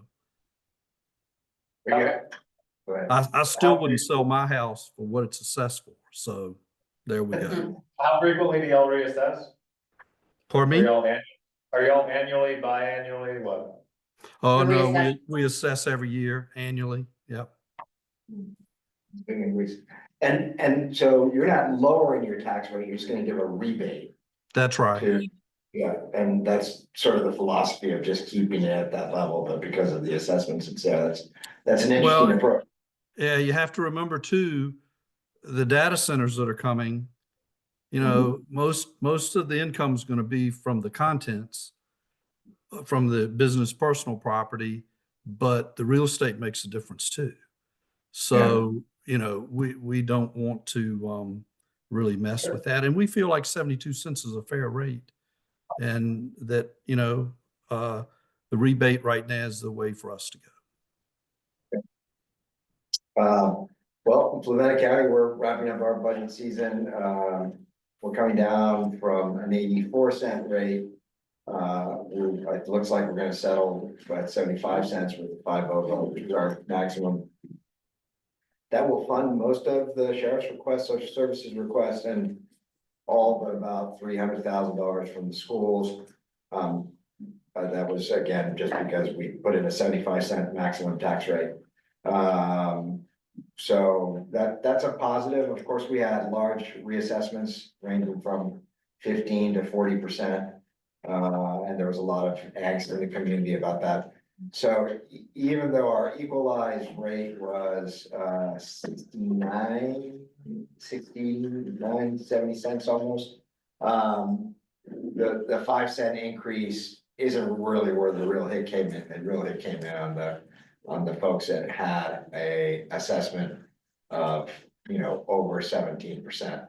I still wouldn't sell my house for what it's assessed for. So there we go. How frequently do y'all reassess? Pardon me? Are y'all annually, biannually, what? Oh, no, we assess every year annually. Yep. And so you're not lowering your tax rate, you're just gonna give a rebate. That's right. Yeah, and that's sort of the philosophy of just keeping it at that level, but because of the assessments, it's that's an interesting approach. Yeah, you have to remember too, the data centers that are coming, you know, most of the income is going to be from the contents, from the business personal property, but the real estate makes a difference too. So, you know, we don't want to really mess with that. And we feel like 72 cents is a fair rate, and that, you know, the rebate right now is the way for us to go. Well, in Fluvanna County, we're wrapping up our budget season. We're coming down from an 84-cent rate. It looks like we're gonna settle at 75 cents with the 5-0 vote, which is our maximum. That will fund most of the sheriff's request, social services request, and all but about $300,000 from the schools. That was again, just because we put in a 75-cent maximum tax rate. So that's a positive. Of course, we had large reassessments ranging from 15 to 40%. And there was a lot of angst in the community about that. So even though our equalized rate was 69, 70 cents almost, the 5-cent increase isn't really where the real hit came in. The real hit came in on the folks that had a assessment of, over 17%.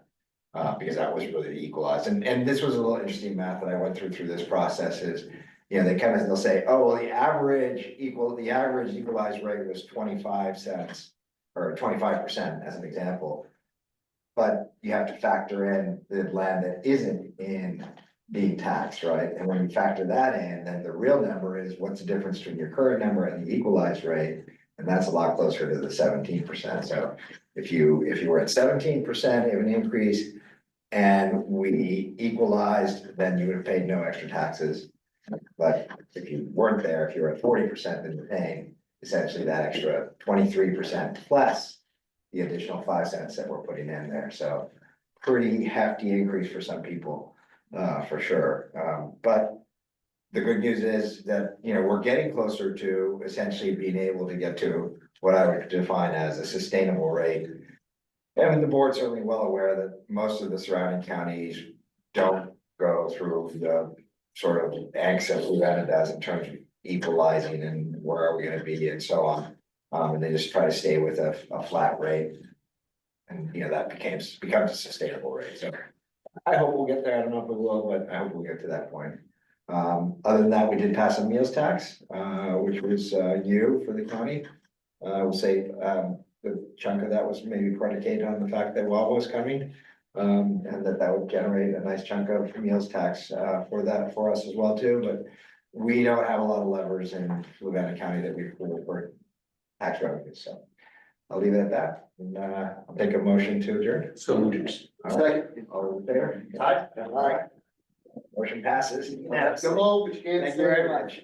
Because that was really the equalized, and this was a little interesting math that I went through this process is, they'll say, oh, well, the average equalized rate was 25 cents or 25% as an example. But you have to factor in the land that isn't in being taxed, right? And when you factor that in, then the real number is what's the difference between your current number and the equalized rate, and that's a lot closer to the 17%. So if you were at 17% of an increase and we equalized, then you would have paid no extra taxes. But if you weren't there, if you were at 40%, then you're paying essentially that extra 23% plus the additional 5 cents that we're putting in there. So pretty hefty increase for some people, for sure. But the good news is that, we're getting closer to essentially being able to get to what I would define as a sustainable rate. And the board's certainly well aware that most of the surrounding counties don't go through the sort of angst that Fluvanna does in terms of equalizing and where are we gonna be and so on. And they just try to stay with a flat rate. And, that becomes a sustainable rate. So I hope we'll get there. I don't know if we will, but I hope we'll get to that point. Other than that, we did pass a meals tax, which was new for the county. I will say, the chunk of that was maybe predicated on the fact that Wawa was coming. And that would generate a nice chunk of meals tax for us as well too, but we don't have a lot of levers in Fluvanna County that we pull for tax revenues, so I'll leave it at that. And I'll take a motion to adjourn. So moved. Second, all in favor? Aye. Aye. Motion passes. Come on, but you can't Thank you very much.